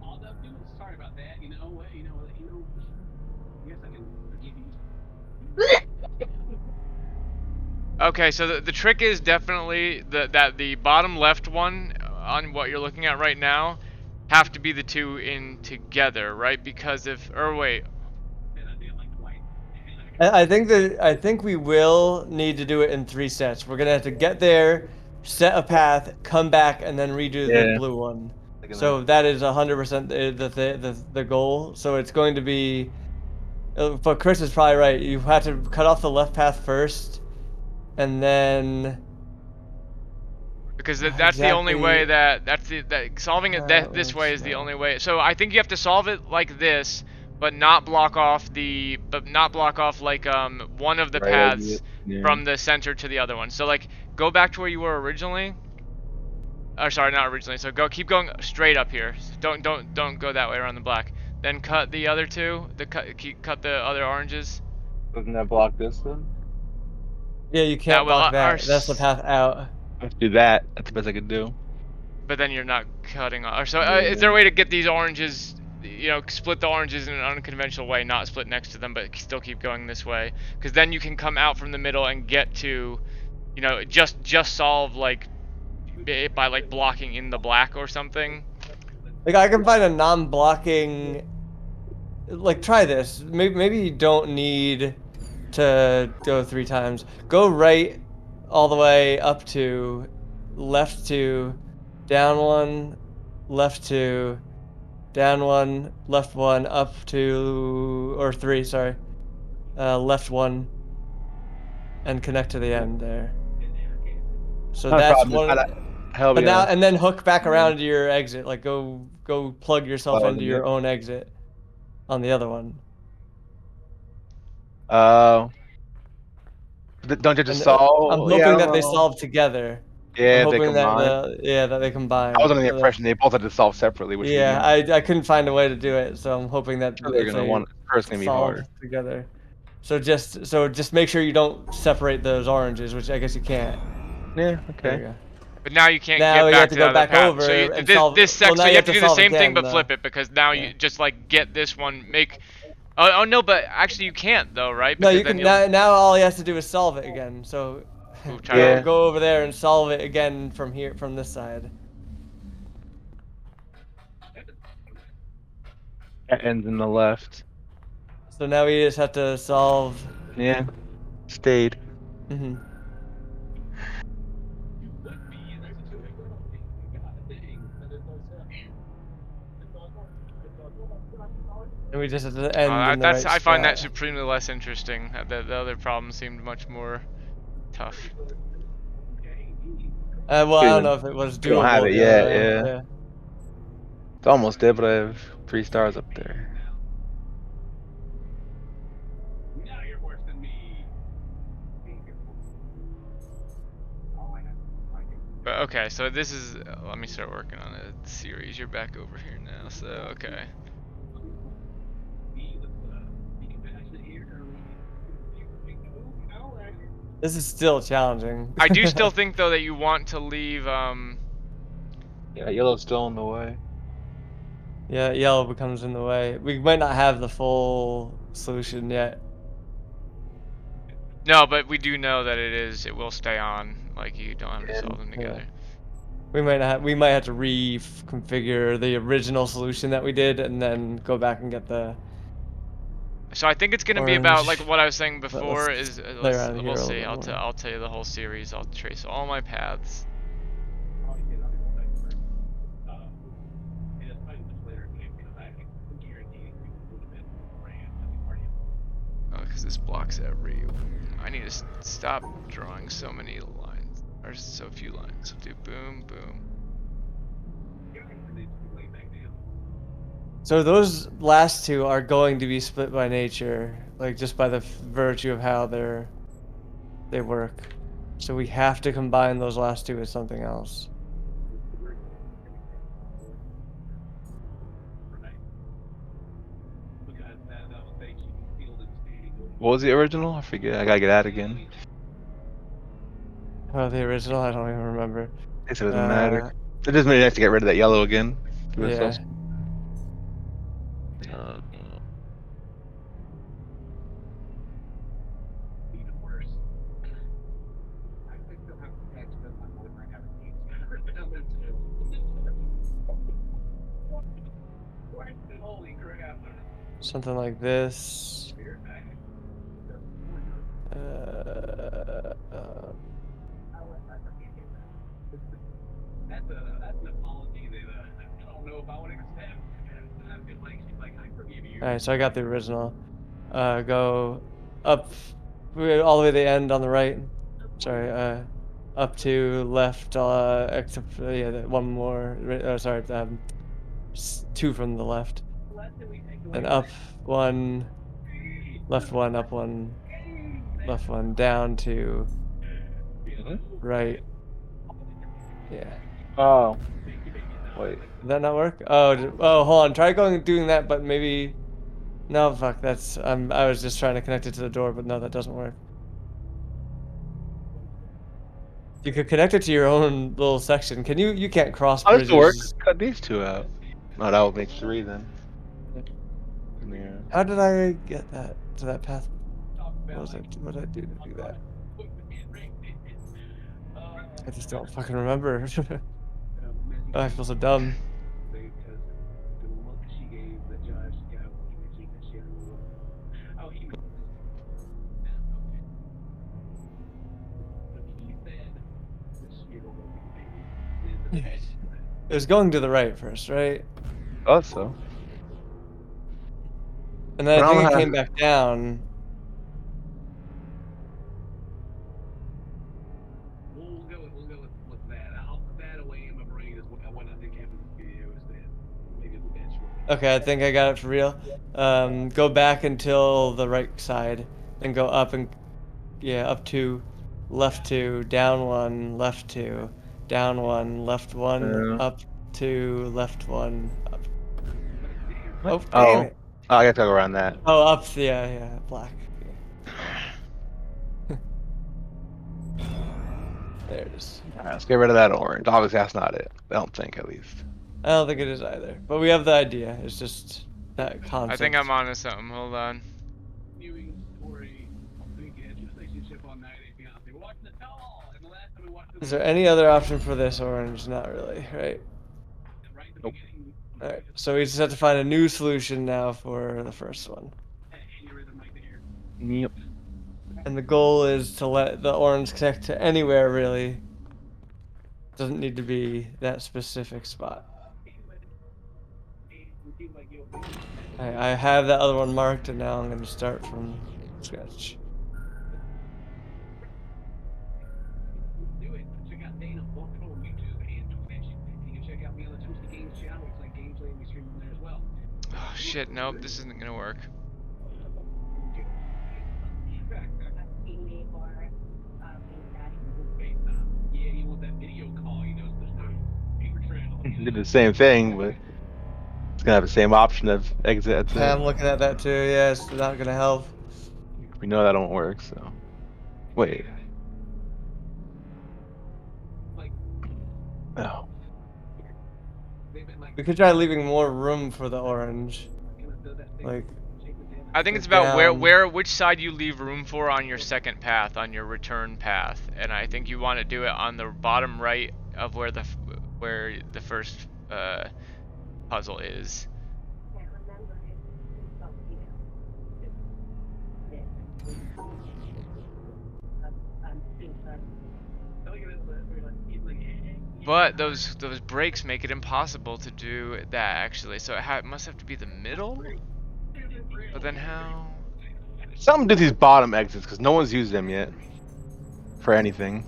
all that dude. Sorry about that. You know what? I guess I can forgive you. Okay, so the trick is definitely that the bottom left one on what you're looking at right now have to be the two in together, right? Because if or wait, And I did like white. I think we will need to do it in 3 sets. We're gonna have to get there, set a path, come back, and then redo the Yeah. blue one. So that is 100% the goal. So it's going to be. But Chris is probably right. You have to cut off the left path first, and then. because that's the only way Exactly. that solving it this way is the only way. So I think you have to solve it like this, but not block off like one of the Right, paths yeah. from the center to the other one. So like go back to where you were originally. Or sorry, not originally. So keep going straight up here. Don't go that way around the black. Then cut the other two. Cut the other oranges. Doesn't that block this then? Yeah, you can't will- block that. our That's the path out. Let's do that. That's the best I could do. But then you're not cutting off. So is there a way to get these oranges? Split the oranges in an unconventional way, not split next to them, but still keep going this way. Because then you can come out from the middle and get to, just solve like it by like blocking in the black or something. Like I can find a non-blocking. Like try this. Maybe you don't need to go 3 times. Go right all the way up to, left 2, down 1, left 2, down 1, left 1, up 2 or 3. Sorry, left 1, and connect to the end there. So Not a that's problem. one. Hell But yeah. now and then hook back around to your exit. Like go plug yourself Oh, into your yep. own exit on the other one. Don't you just And solve? I'm Yeah, I hoping don't that they know. solve together. I'm Yeah, they hoping that combine. that they combine. I was under the So that- impression they both had to solve separately, which we yeah, do. I couldn't find a way to do it, so I'm hoping that So they're if gonna they one first gonna be solve hard. together. So just make sure you don't separate those oranges, which I guess you can't. Yeah. There we Okay. go. But now you can't Now get you have back to to the go other back path. So over you, and this solve. this Well, sec, now so you you have have to to do the solve same thing again, but though. flip it, because now Yeah. you just like get this one, make. Oh no, but actually you can't though, right? No, Because you then can you'll now all he has to do is solve it again. So Ooh, try go Yeah. to- go over there and solve it again from here from this side. That ends in the left. So now we just have to solve. Yeah. Stayed. hmm And we just have to end in the that's right I find that spot. supremely less interesting. The other problem seemed much more tough. Well, I don't know if it was We don't have doable it the other yet. way. Yeah. Yeah. It's almost there, but I have 3 stars up there. Now you're worse than me. But okay, so this is. Let me start working on a series. You're back over here now, so okay. This is still challenging. I do still think though that you want to leave. Yeah, yellow's still in the way. Yeah, yellow becomes in the way. We might not have the full solution yet. No, but we do know that it will stay on. Like you don't have to solve them Yeah. together. We might have to reconfigure the original solution that we did and then go back and get the So I think it's gonna be about like orange. what I was saying But before. let's Is play around here we'll a little see. bit more. I'll tell you the whole series. I'll trace all my paths. Oh, because this blocks every. I need to stop drawing so many lines, or so few lines. Do boom, boom. So those last two are going to be split by nature, like just by the virtue of how they work. So we have to combine those last two with something else. What was the original? I forget. I gotta get at it again. Oh, the original? I don't even remember. I guess it doesn't matter. It just made it nice to get rid of that yellow again. Give Yeah. ourselves- Holy crap. Something like this. That's an apology that I don't know if I would accept. And I feel like she's like, I forgive you. Alright, so I got the original. Go up all the way to the end on the right. Sorry, up to left, except yeah, one more. Sorry, two from the left. And up one, left one, up one, left one, down to right. Yeah. Oh. Wait. Did that not work? Oh, hold on. Try doing that, but maybe. No, fuck. That's. I was just trying to connect it to the door, but no, that doesn't work. You could connect it to your own little section. Can you? You can't cross Oh, bridges. this works. Cut these two out. No, that would make 3 then. Yeah. How did I get that to that path? What did I do to do that? I just don't fucking remember. Oh, I feel so dumb. It was going to the right first, right? Oh, so. And then I think it Well, came back down. We'll go with that. I'll put that away in my brain as what I think happened in the video is that maybe eventually. Okay, I think I got it for real. Go back until the right side, then go up and yeah, up 2, left 2, down 1, left 2, down 1, left 1, Yeah. up 2, left 1, up. But Oh, damn Oh, it. I gotta go around that. Oh, up, yeah, black. Yeah. There it is. All right, let's get rid of that orange. Obviously, that's not it. I don't think, at least. I don't think it is either, but we have the idea. It's just that concept. I think I'm onto something. Hold on. viewing for a big relationship on 90 Day Fiancé. We're watching the tall, and the last time we watched it, Is there any other option for this orange? Not really, right? right at the Nope. beginning, Alright, so we just have to find a new solution now for the first one. aneurysm right there. Yep. And the goal is to let the orange connect to anywhere, really. Doesn't need to be that specific spot. I have that other one marked, and now I'm going to start from scratch. Do it. Check out Dana both on YouTube and Twitch. You can check out me on the Twisted Games channel. It's like gameplay, and we stream on there as well. Oh shit, nope, this isn't gonna work. Yeah, you want that video call, you know, there's no paper trail. Did the same thing, but it's gonna have the same option of exit. That's Yeah, it. I'm looking at that too. Yeah, it's not going to help. We know that don't work, so. Wait. Oh. We could try leaving more room for the orange. Like, I think it's Put about down- which side you leave room for on your second path, on your return path, and I think you want to do it on the bottom right of where the first puzzle is. But those breaks make it impossible to do that actually. So it must have to be the middle. But then how? Something to these bottom exits, because no one's used them yet. For anything.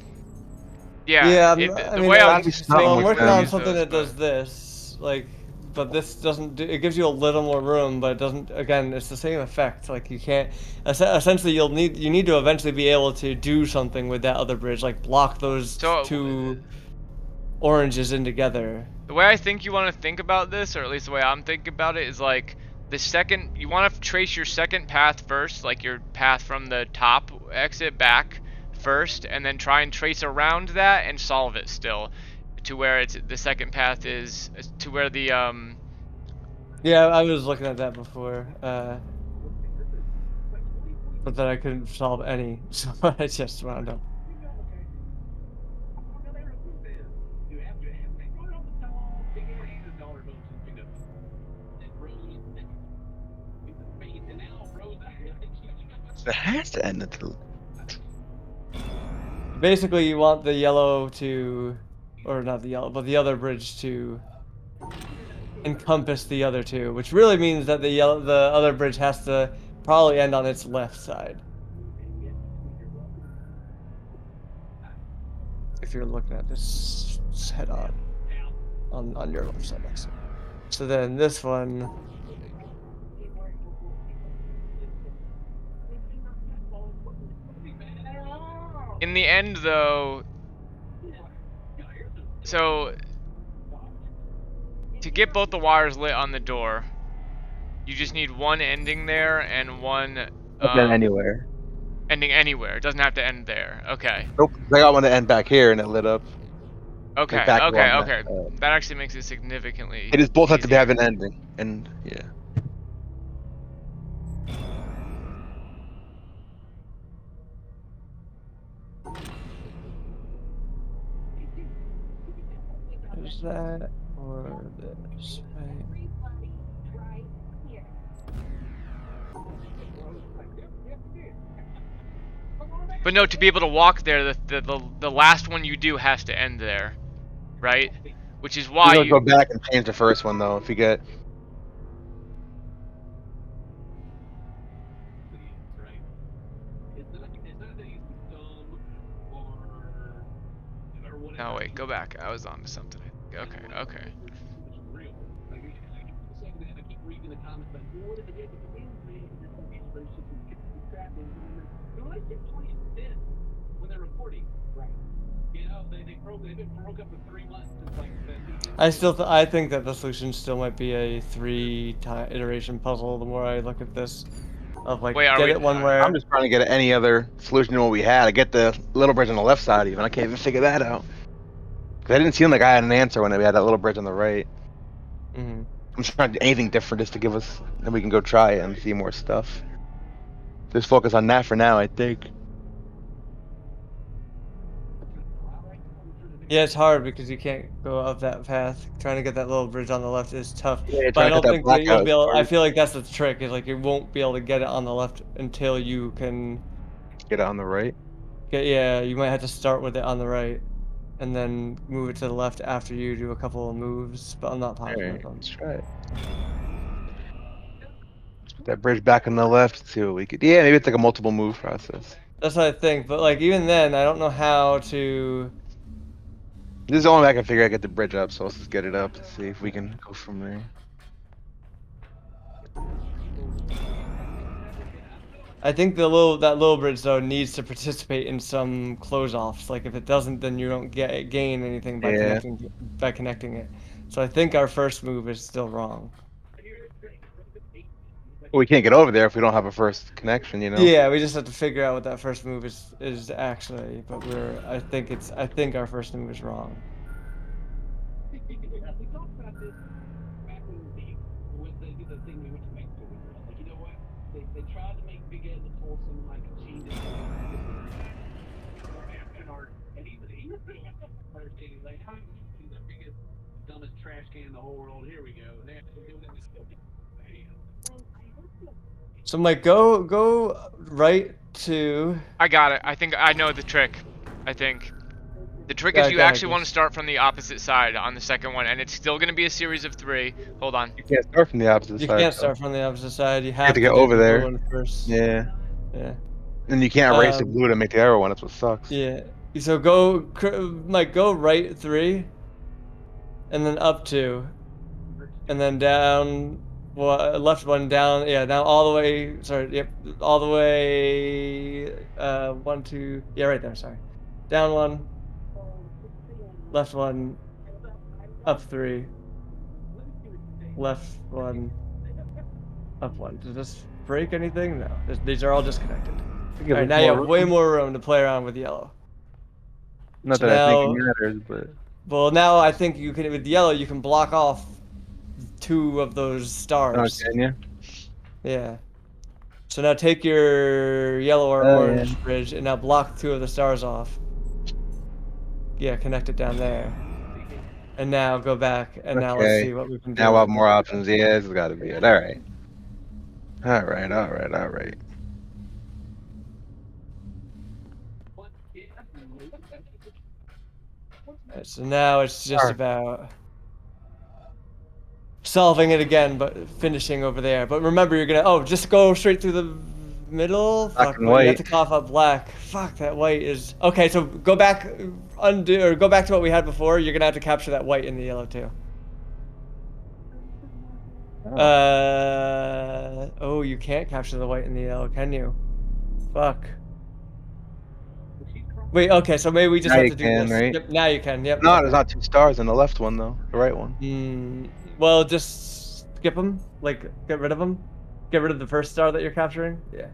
Yeah. I The mean, way I'm be so something I'm with working them. on use something those, that does but- this, like, but this doesn't. It gives you a little more room, but it doesn't. Again, it's the same effect. Like you can't. Essentially, you need to eventually be able to do something with that other bridge, like block those So- two oranges in together. The way I think you want to think about this, or at least the way I'm thinking about it, is like you want to trace your second path first, like your path from the top exit back first, and then try and trace around that and solve it still, to where the second path is to where the Yeah, I was looking at that before, but then I couldn't solve any, so I just wound up. It has to end at the. Basically, you want the yellow to, or not the yellow, but the other bridge to encompass the other two, which really means that the other bridge has to probably end on its left side. If you're looking at this head on your left side, actually. So then this one. in the end though, so to get both the wires lit on the door, you just need one ending there and one Anywhere. ending anywhere. It doesn't have to end there. Okay. Nope. I got one to end back here and it lit up. Okay. back Okay. along Okay. that, That actually makes it significantly. It is both have to easier. have an ending. And yeah. Is that or this? Right? But no, to be able to walk there, the last one you do has to end there, right? Which is why You're gonna go back and change the first one though if you get. Oh wait, go back. I was on to something. Okay. Okay. reporting. Right. You know, they've been broke up for 3 months since like I think that the solution still might be a 3-time iteration puzzle. The more I look at this, of like Wait, are get we- it one I'm where just trying to get any other solution than what we had. I get the little bridge on the left side even. I can't even figure that out. 'Cause I didn't seem like I had an answer when we had that little bridge on the right. Mhm. I'm just trying to do anything different just to give us, then we can go try it and see more stuff. Just focus on that for now, I think. Yeah, it's hard because you can't go up that path. Trying to get that little bridge on the left is tough. Yeah, But I trying to cut don't that think black that you'll out be is able. I hard. feel like that's the trick. Is like you won't be able to get it on the left until you can Get it on the right. get. Yeah, you might have to start with it on the right, and then move it to the left after you do a couple of moves. But I'm not positive. Alright, let's try it. Let's put that bridge back on the left, see what we could. Yeah, maybe it's like a multiple move process. That's what I think. But like even then, I don't know how to. This is the only way I can figure out get the bridge up, so let's just get it up and see if we can go from there. I think that little bridge though needs to participate in some close-offs. Like if it doesn't, then you don't gain anything by Yeah. connecting it. So I think our first move is still wrong. Well, we can't get over there if we don't have a first connection, you know? Yeah, we just have to figure out what that first move is actually. But I think our first move is wrong. we talked about this back when they did the thing we went to Mexico with. Like, you know what? They tried to make Big Ed look wholesome, like cheated. And he was understanding, like, how he's the biggest, dumbest trash can in the whole world. Here we go. And they actually doing it. So Mike, go right to. I got it. I think I know the trick. I think. The trick Yeah, is you go ahead, actually want to Chris. start from the opposite side on the second one, and it's still going to be a series of 3. Hold on. You can't start from the opposite You side. can't though. start from the opposite side. You have to get do over the blue there. one first. Yeah. Yeah. And you can't erase the Um, blue to make the arrow one. That's what sucks. Yeah. So Mike, go right 3, and then up 2, and then down. Left 1 down. Yeah, down all the way. Sorry. Yep. All the way. 1, 2. Yeah, right there. Sorry. Down 1. Left 1. Up 3. Left 1. Up 1. Does this break anything? No. These are all disconnected. Think All right, it's now you more have way room. more room to play around with yellow. Not so that I think now- it matters, but Well, now I think you can with yellow you can block off 2 of those stars. can you? Yeah. So now take your yellow or Oh, orange yeah. bridge and now block 2 of the stars off. Yeah, connect it down there. And now go back and now let's Okay. see what we can do. Now we'll have with more it. options. Yeah, this has got to be it. All right. All right. All right. All right. Alright, so now it's just Alright. about solving it again, but finishing over there. But remember, you're gonna just go straight through the middle. Black Fuck, and but you have white. to cough up black. Fuck, that white is okay. So go back, undo or go back to what we had before. You're gonna have to capture that white in the yellow too. Oh, you can't capture the white in the yellow, can you? Fuck. Wait, okay, so maybe we just Now have you to do can, this. right? Yep, now you can. Yep. No, okay. there's not 2 stars in the left one though. The right one. Well, just skip them. Like, get rid of them. Get rid of the first star that you're capturing. Yeah.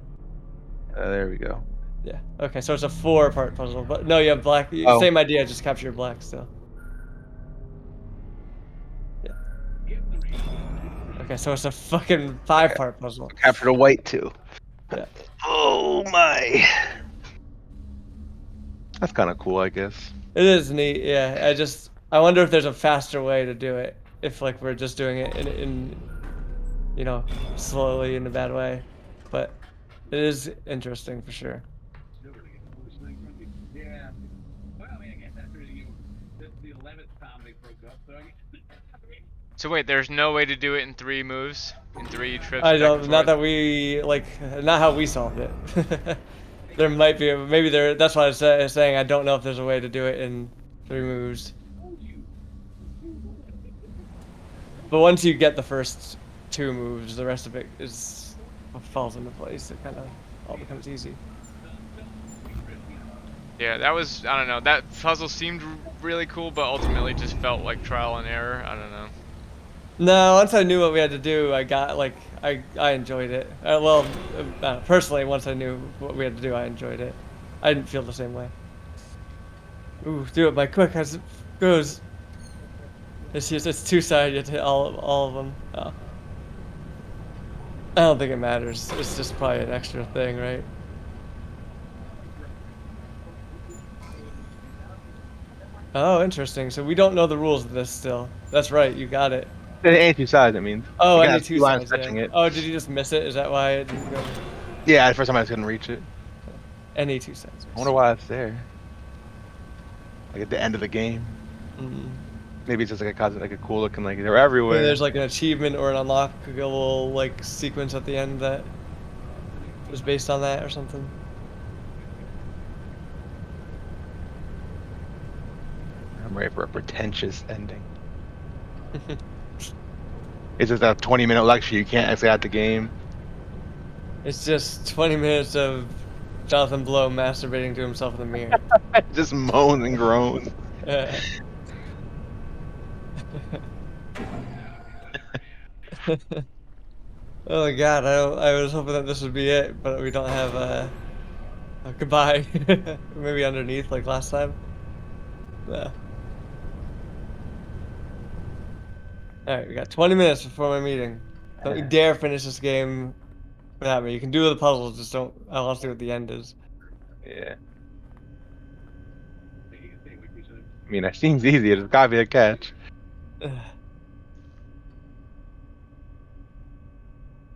There we go. Yeah. Okay, so it's a 4-part puzzle. But no, you have black. Oh. Same idea, just capture your black still. Yeah. Okay, so it's a fucking 5-part puzzle. Captured a white too. Yeah. Oh my. That's kind of cool, I guess. It is neat, yeah. I wonder if there's a faster way to do it. If like we're just doing it in slowly in a bad way. But it is interesting for sure. Yeah. Well, I mean, I guess after the 11th time they broke up, so I guess. So wait, there's no way to do it in 3 moves? In 3 trips? I back don't. and Not forth? that we not how we solved it. There might be. Maybe there. That's why I was saying I don't know if there's a way to do it in 3 moves. But once you get the first 2 moves, the rest of it falls into place. It kind of all becomes easy. Yeah, that was, I don't know, that puzzle seemed really cool, but ultimately just felt like trial and error. I don't know. No, once I knew what we had to do, I got like I enjoyed it. Well, personally, once I knew what we had to do, I enjoyed it. I didn't feel the same way. Ooh, do it by quick as it goes. It's two-sided. You have to hit all of them. Oh. I don't think it matters. It's just probably an extra thing, right? Oh, interesting. So we don't know the rules of this still. That's right. You got it. Any two sides, it means. Oh, Like, it I need has two lines sides. touching Yeah. it. Oh, did you just miss it? Is that why it didn't go? Yeah, the first time I couldn't reach it. Any two sides. I wonder why it's there. Like at the end of the game. Mm. Maybe it's just like a cool looking, like they're everywhere. Maybe there's like an achievement or an unlockable like sequence at the end that was based on that or something. I'm ready for a pretentious ending. It's just a 20-minute lecture. You can't exit out the game. It's just 20 minutes of Jonathan Blow masturbating to himself in the mirror. Just moans and groans. Yeah. Oh my god, I was hoping that this would be it, but we don't have a goodbye. Maybe underneath like last time. Yeah. Alright, we got 20 minutes before my meeting. Don't you dare finish this game without me. You can do the puzzles, just don't. I want to see what the end is. Yeah. I mean, that seems easy. There's gotta be a catch.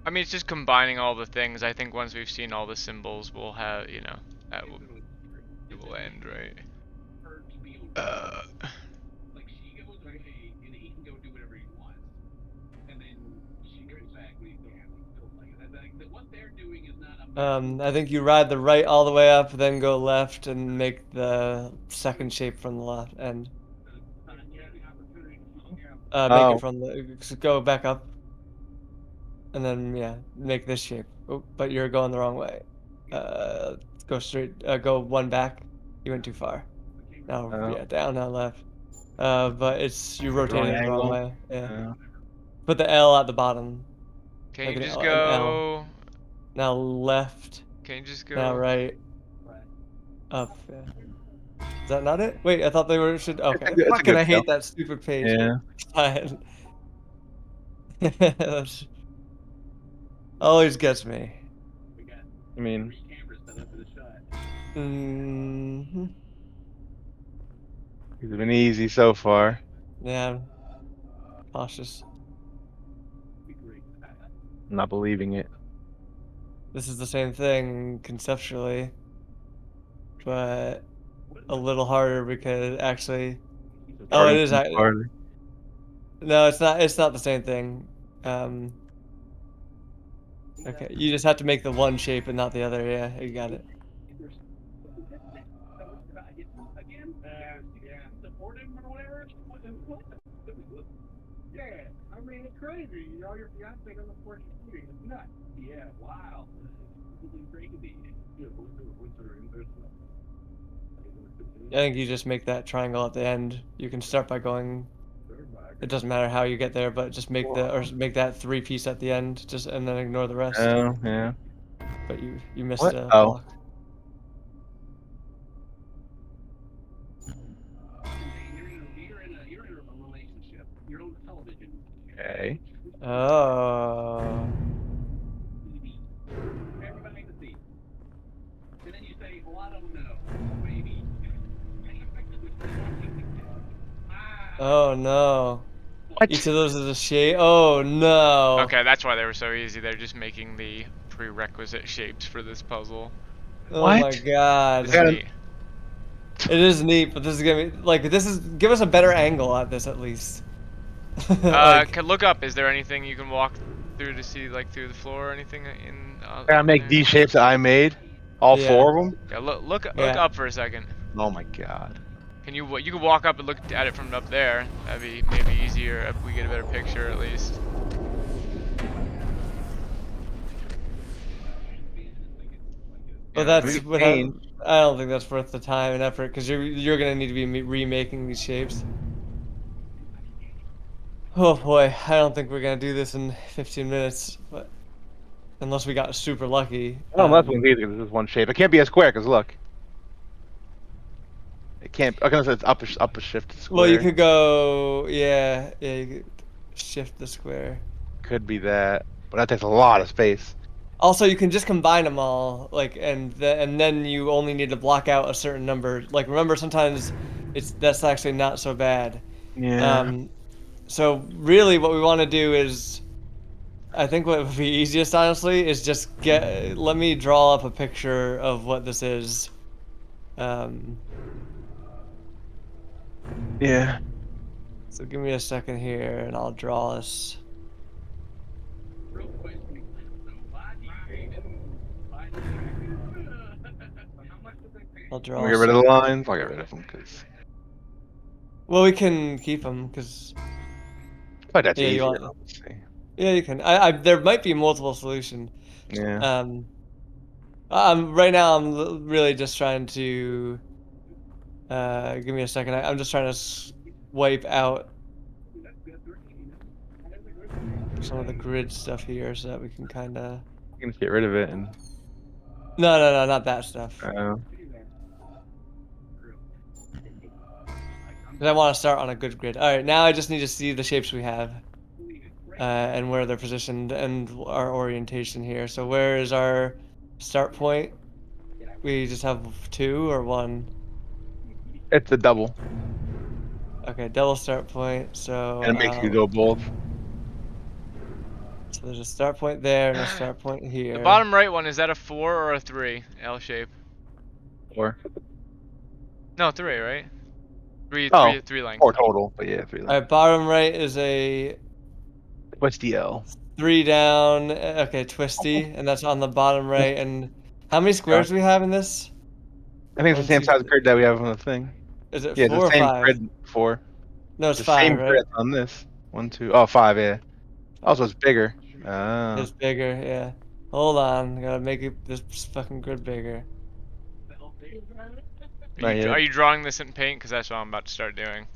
I mean, it's just combining all the things. I think once we've seen all the symbols, we'll have, it will end, right? Like she goes away and he can go do whatever he wants, and then she comes back when he's done. What they're doing is not. I think you ride the right all the way up, then go left and make the second shape from the left end. Make it from the go back up, and then yeah, make this shape. Oh, but you're going the wrong way. Go straight. Go one back. You went too far. Now yeah, down, now left. But you rotated it the wrong way. Yeah. Put the L at the bottom. Can Like you an just L, an L. go? Now left. Can you just go? Now right. Up. Yeah. Is that not it? Wait, I thought they were should. Okay. It's a Fucking, good I hate show. that stupid page. Yeah. Fine. Always gets me. I mean, Mm-hmm. it's been easy so far. Yeah. Cautious. I'm not believing it. This is the same thing conceptually, but a little harder because actually. Oh, it is. Harder. No, it's not. It's not the same thing. Okay, you just have to make the one shape and not the other. Yeah, you got it. Yeah, I mean it's crazy. You know, your fiance on the porch shooting. It's nuts. Yeah, wow. This is crazy. I think you just make that triangle at the end. You can start by going. It doesn't matter how you get there, but just make make that 3-piece at the end, just and then ignore the rest. Oh, yeah. But you missed What? a Oh. block. You're in a relationship. You're on television. Okay. Oh. Everybody can see. And then you say, well, I don't know. Maybe. Oh no. What? Each of those is a shape. Oh no. Okay, that's why they were so easy. They're just making the prerequisite shapes for this puzzle. Oh What? my god. It's Yeah. neat. It is neat, but this is gonna be like give us a better angle at this at least. Look up. Is there anything you can walk through to see, like through the floor or anything in? Can I make these shapes that I made? All Yeah. 4 of them? Yeah, look Yeah. up for a second. Oh my god. Can you can walk up and look at it from up there? That'd be maybe easier if we get a better picture at least. But know, that's We without. change. I don't think that's worth the time and effort because you're gonna need to be remaking these shapes. Oh boy, I don't think we're gonna do this in 15 minutes, but unless we got super lucky. Oh, that's one's easy because this is one shape. It can't be a square because look. It can't. Okay, so it's up a shift square. Well, you could go, yeah, you could shift the square. Could be that, but that takes a lot of space. Also, you can just combine them all, like, and then you only need to block out a certain number. Like, remember, sometimes that's actually not so bad. Yeah. So really, what we want to do is, I think what would be easiest, honestly, is just let me draw up a picture of what this is. Yeah. So give me a second here, and I'll draw us. Real quick, so why do you even why do you how much does it pay? I'll draw. Can we get rid of the lines? I'll get rid of them because Well, we can keep them because that's yeah, you easier. want. Let's see. Yeah, you can. There might be multiple solutions. Yeah. Right now I'm really just trying to. Give me a second. I'm just trying to wipe out some of the grid stuff here so that we can kind of. You can just get rid of it and. No, not that stuff. 'Cause I want to start on a good grid. All right, now I just need to see the shapes we have, and where they're positioned and our orientation here. So where is our start point? We just have 2 or 1. It's a double, Okay, double start point. So and it makes you go both. So there's a start point there and a start point here. The bottom right one, is that a 4 or a 3 L shape? Or No, 3, right? 3, Oh, 3 length. 4 total, but yeah, 3 All lines. right, bottom right is a Twisty L. 3 down. Okay, twisty, and that's on the bottom right. And how many squares do we have in this? I think it's the 1, same 2, size grid that we have on the thing. Is it Yeah, 4 it's the or same 5? grid 4. No, it's The 5, same right? grid on this. 1, 2. Oh, 5. Yeah. Also, it's bigger. Ah. It's bigger, yeah. Hold on, gotta make this fucking grid bigger. Not yet. Are you drawing this in paint? Because that's what I'm about to start doing.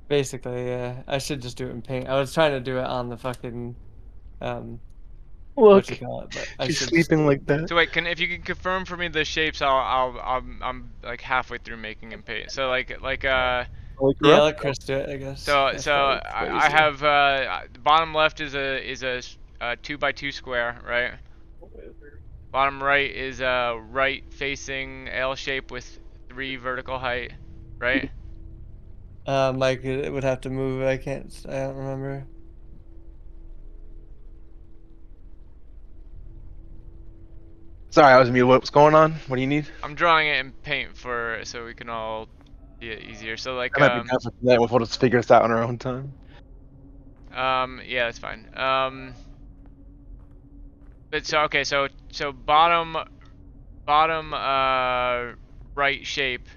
Basically, yeah. I should just do it in paint. I was trying to do it on the fucking Look, what you call it, but I she's should sleeping like that. So wait, if you can confirm for me the shapes, I'm like halfway through making in paint. So yeah, let Chris do it, I guess. So That's so probably I easier. have the bottom left is a 2x2 square, right? Bottom right is a right facing L shape with 3 vertical height, right? Mike it would have to move. I don't remember. Sorry, I was mute. What's going on? What do you need? I'm drawing it in paint so we can all see it easier. So like I might be done for tonight. We'll just figure this out on our own time. yeah, that's fine. But so okay, so bottom right shape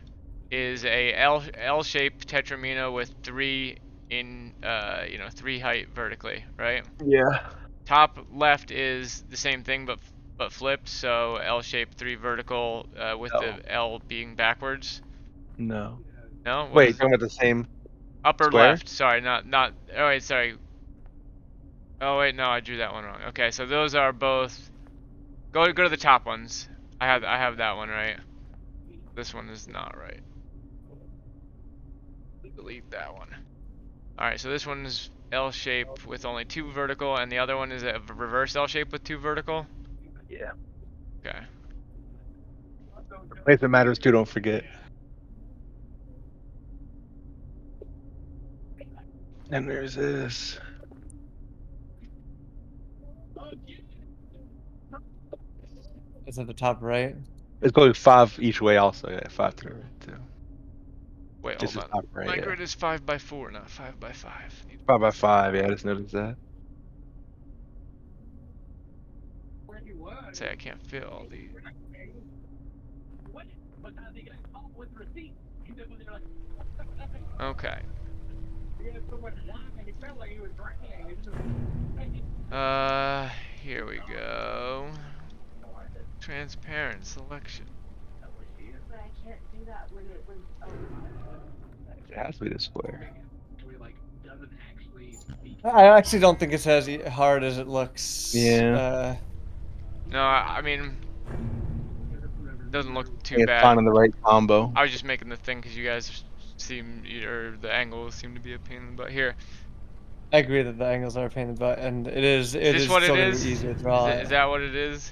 is a L shaped tetramino with 3 in 3 height vertically, right? Yeah. Top left is the same thing but flipped, so L shaped 3 vertical with the L being backwards. No. No? What Wait, is talking about the same. upper square? left? Sorry, not. Oh wait, sorry. Oh wait, no, I drew that one wrong. Okay, so those are both. Go to the top ones. I have that one right. This one is not right. Delete that one. All right, so this one is L shape with only 2 vertical, and the other one is a reverse L shape with 2 vertical. Yeah. Okay. Place that matters too. Don't forget. And there's this. It's at the top right. It's going 5 each way. Also, yeah, 5 to the right too. Wait, This hold is on. top right. My Yeah. grid is 5x4, not 5x5. 5x5. Yeah, I just noticed that. Say I can't fill all these. Okay. Here we go. Transparent selection. But I can't do that when it was. It has to be the square. Where, like, doesn't actually speak. I actually don't think it's as hard as it looks. Yeah. No, I mean, doesn't look too It's bad. finding the right combo. I was just making the thing because you guys seem, or the angles seem to be a pain in the butt. Here, I agree that the angles are a pain in the butt, and it is. It this is what still it gonna is? be easy to draw. Is that what it is?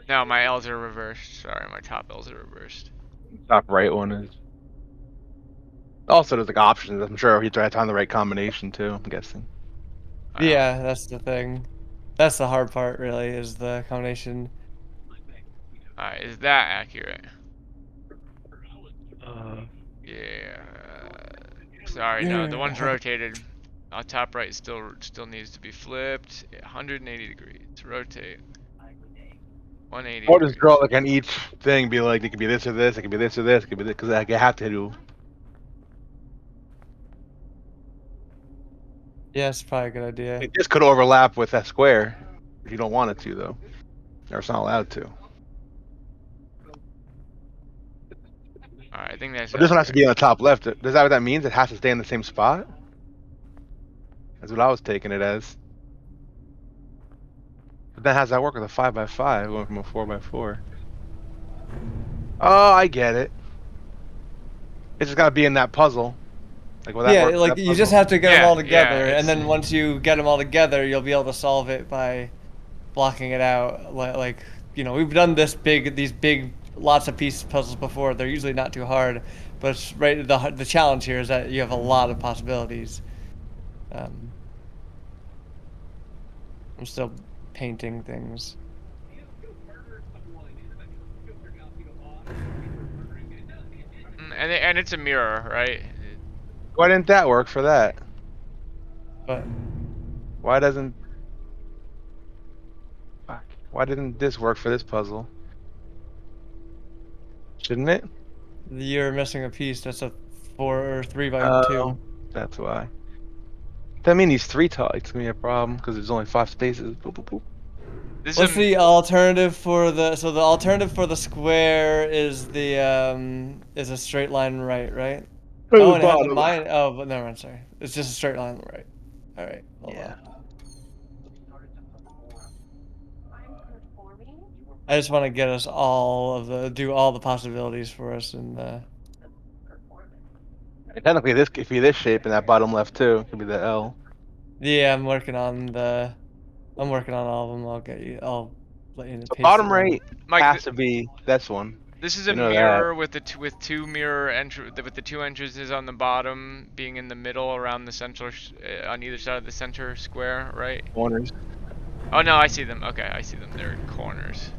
No, my L's are reversed. Sorry, my top L's are reversed. Top right one is. Also, there's like options. I'm sure he tried to find the right combination too. I'm guessing. I don't- Yeah, that's the thing. That's the hard part, really, is the combination. Alright, is that accurate? Uh, Yeah. Sorry, no, the one's rotated. Top right still needs to be flipped. 180 degrees. Rotate. 180 or just degrees. draw like on each thing. Be like, it could be this or this. It could be this or this. It could be this because like, you have to do. Yeah, it's probably a good idea. It just could overlap with that square if you don't want it to, though. Or it's not allowed to. Alright, I think that's But this one has to accurate. be on the top left. Is that what that means? It has to stay in the same spot? That's what I was taking it as. But then how does that work with a 5x5 going from a 4x4? Oh, I get it. It's just gotta be in that puzzle. Like, will that Yeah, work for like that you just puzzle? have to get them Yeah, all yeah, together, it's- and then once you get them all together, you'll be able to solve it by blocking it out. Like you know, we've done these big, lots of piece puzzles before. They're usually not too hard, but it's right. The challenge here is that you have a lot of possibilities. I'm still painting things. And it's a mirror, right? Why didn't that work for that? But Why doesn't... Fuck. Why didn't this work for this puzzle? Shouldn't it? you're missing a piece. That's a 4 or 3x2. Oh, that's why. That means these 3 tiles. It's gonna be a problem because there's only 5 spaces. Boop, boop, boop. This What's is the alternative for the? So the alternative for the square is is a straight line right? Oh, and it has a mine. Oh, but never mind. Sorry, it's just a straight line right. All right. Hold Yeah. on. I'm performing. I just want to get us do all the possibilities for us and Performance. Technically, this could be this shape in that bottom left too. It could be the L. yeah, I'm working on all of them. I'll let you know. So bottom right Mike. has to be this one. This is a You know mirror with with two mirror with the 2 entrances on the bottom being in the middle around the central on either side of the center square, right? Corners. Oh no, I see them. Okay, I see them. They're corners.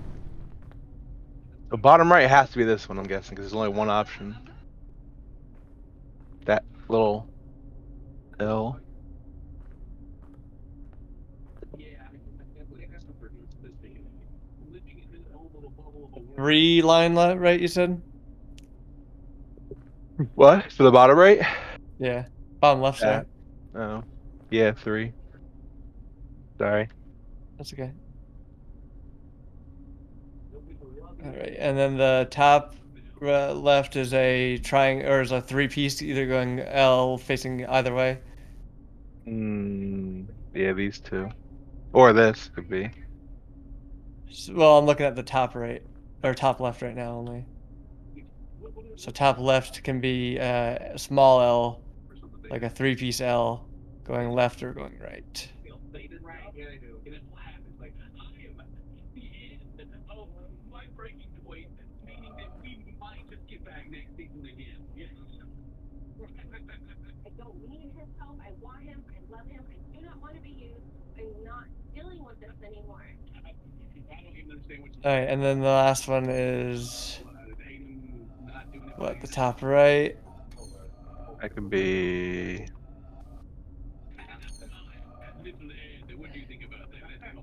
The bottom right has to be this one, I'm guessing, because there's only one option. That little L. Line left, right? You said. What? For the bottom right? Yeah. Bottom left Yeah. side. Oh. Yeah, 3. Sorry. That's okay. All right, and then the top left is a triangle, or is a 3-piece, either going L facing either way. Yeah, these 2. Or this could be. Well, I'm looking at the top right, or top left right now only. So top left can be a small L, like a 3-piece L, going left or going right. I don't need his help. I want him. I love him. I do not want to be used. I'm not dealing with this anymore. All right, and then the last one is what, the top right. That could be.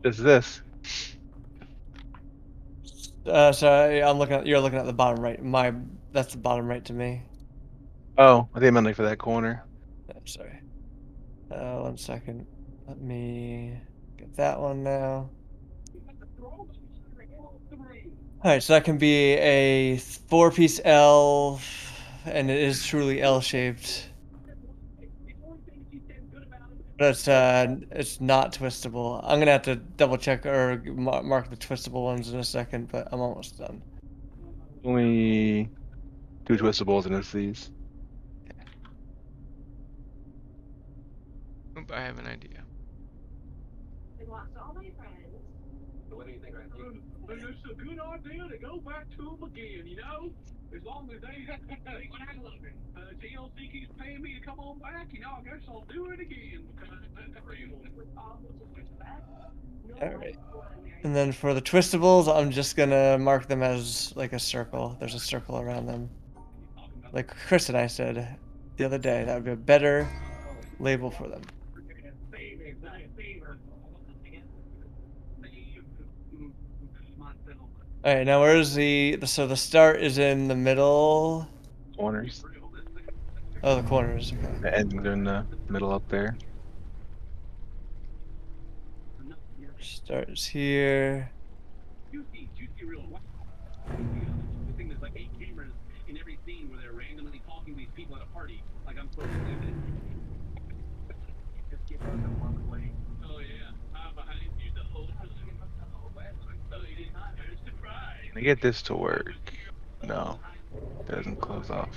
This. So you're looking at the bottom right. That's the bottom right to me. Oh, I think I meant like for that corner. I'm sorry. 1 second. Let me get that one now. All right, so that can be a 4-piece L, and it is truly L-shaped. But it's not twistable. I'm gonna have to double check or mark the twistable ones in a second, but I'm almost done. Only 2 twistables and it's these. Oop, I have an idea. I lost all my friends. So what do you think I think? And it's a good idea to go back to them again, you know? As long as they what I love it. TLC keeps paying me to come on back, you know, I guess I'll do it again because that's real. All right. And then for the twistables, I'm just gonna mark them as like a circle. There's a circle around them. Like Chris and I said the other day, that would be a better label for them. All right, now where's so the start is in the middle. Corners. Oh, the corners. Okay. The endings are in the middle up there. Starts here. Juicy real wow. The thing, there's like 8 cameras in every scene where they're randomly talking to these people at a party. Like I'm supposed to do this. Just give us a walk away. Oh yeah, I'm behind you the whole time. Oh, you did not. There's surprise. Can I get this to work? No, it doesn't close off.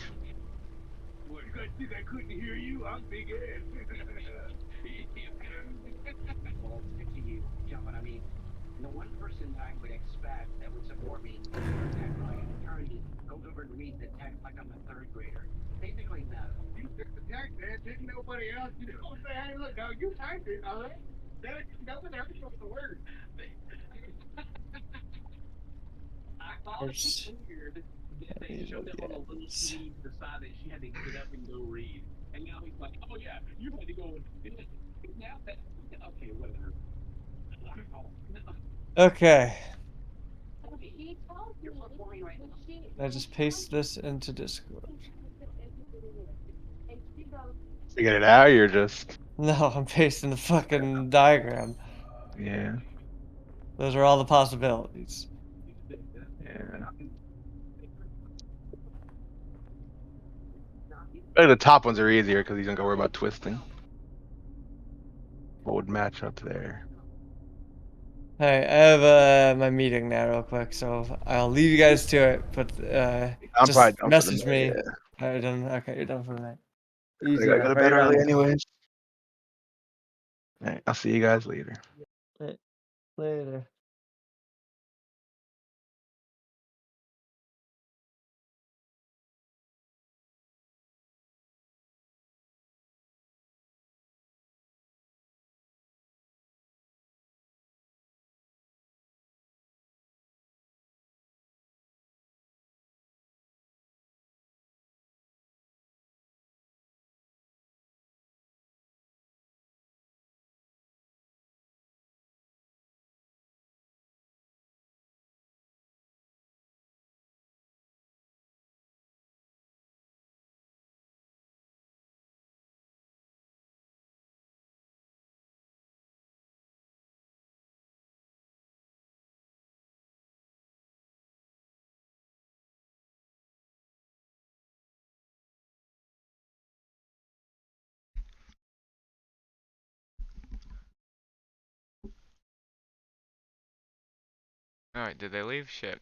What, you guys think I couldn't hear you? I'm big ass. Well, stick to you. You know what I mean? The one person that I would expect that would support me act like an attorney goes over and reads the text like I'm a 3rd grader. Basically, no. You took the text, man. Didn't nobody else? You know what I'm saying? Hey, look, now you typed it, all right? That was every the word. I thought it was weird that they showed up on the little TV to the side that she had to get up and go read. And now he's like, oh yeah, you had to go and now that okay, whatever. Okay. He told You're performing right now. I just paste this into Discord. Figure it out. You're just No, I'm pasting the fucking diagram. yeah. Those are all the possibilities. Yeah. I think the top ones are easier because he's gonna go worry about twisting. What would match up there? All right, I have my meeting now, real quick, so I'll leave you guys to it. But I'm just probably done for the message night. me. Yeah. All right, done. Okay, you're done for the night. I Easy. gotta go to Right bed early around. anyways. All right, I'll see you guys later. Later. Alright, did they leave? Shit.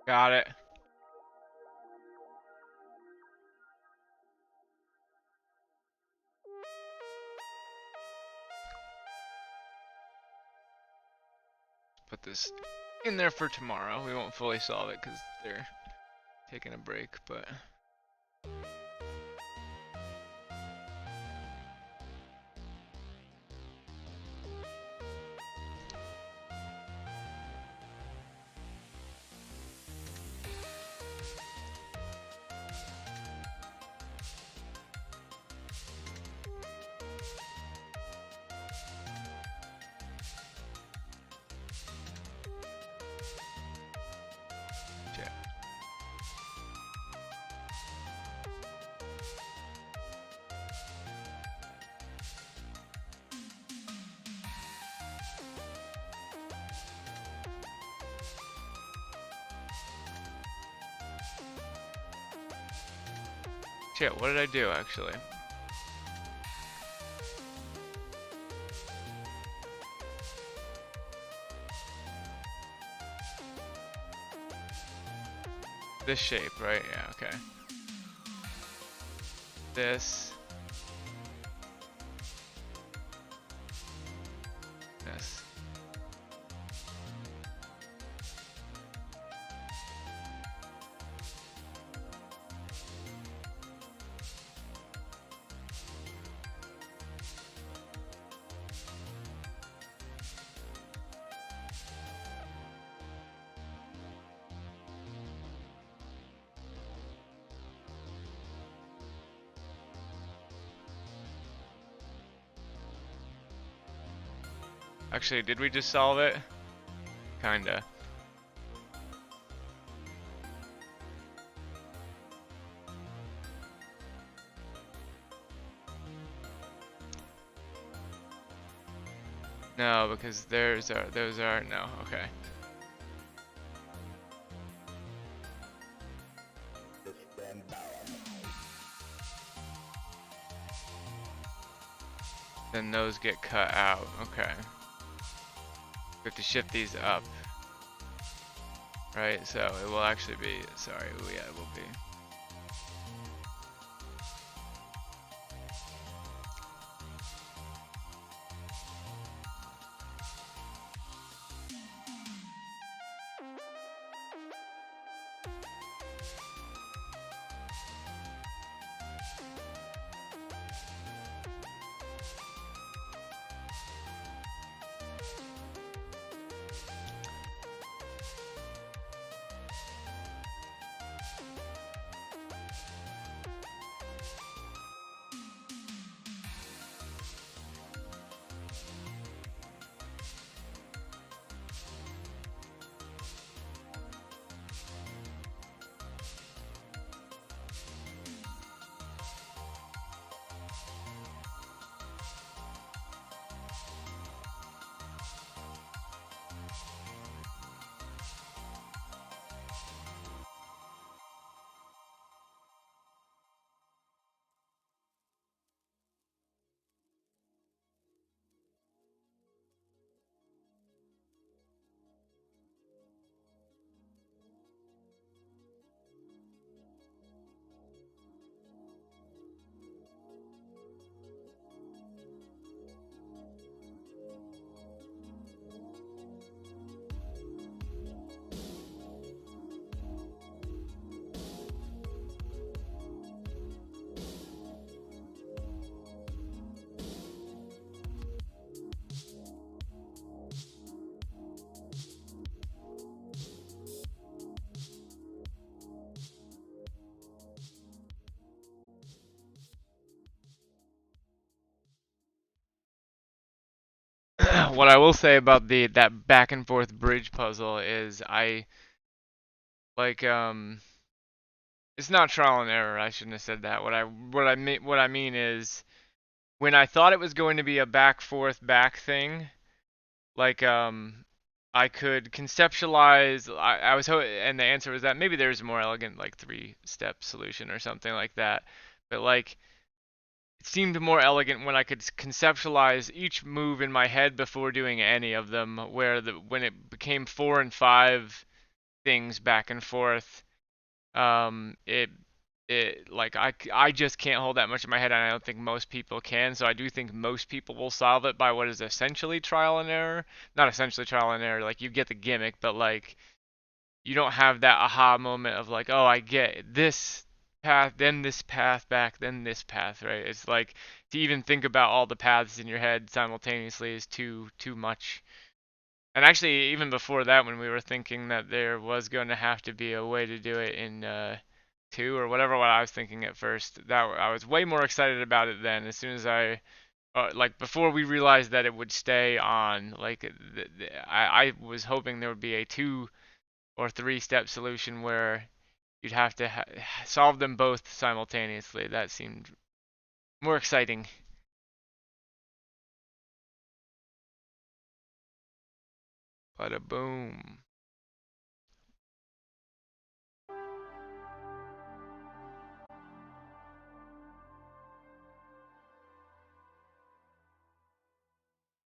Got it. Put this in there for tomorrow. We won't fully solve it because they're taking a break, but. Yeah. Shit, what did I do actually? This shape, right? Yeah, okay. This. This. Actually, did we just solve it? Kinda. No, because those are no, okay. Then those get cut out, okay. We have to shift these up. Right, so it will actually be, sorry, yeah, it will be. What I will say about that back and forth bridge puzzle is I like it's not trial and error. I shouldn't have said that. What I mean is when I thought it was going to be a back forth back thing, like I could conceptualize I was and the answer was that maybe there's a more elegant like 3-step solution or something like that. But like it seemed more elegant when I could conceptualize each move in my head before doing any of them, where when it became 4 and 5 things back and forth. It like I just can't hold that much in my head, and I don't think most people can. So I do think most people will solve it by what is essentially trial and error. Not essentially trial and error, like you get the gimmick, but like you don't have that aha moment of like, oh, I get this path, then this path back, then this path, right? It's like to even think about all the paths in your head simultaneously is too much. And actually, even before that, when we were thinking that there was going to have to be a way to do it in 2 or whatever, what I was thinking at first, that I was way more excited about it then. As soon as I like before we realized that it would stay on, like I was hoping there would be a 2 or 3-step solution where you'd have to solve them both simultaneously. That seemed more exciting. Bada boom.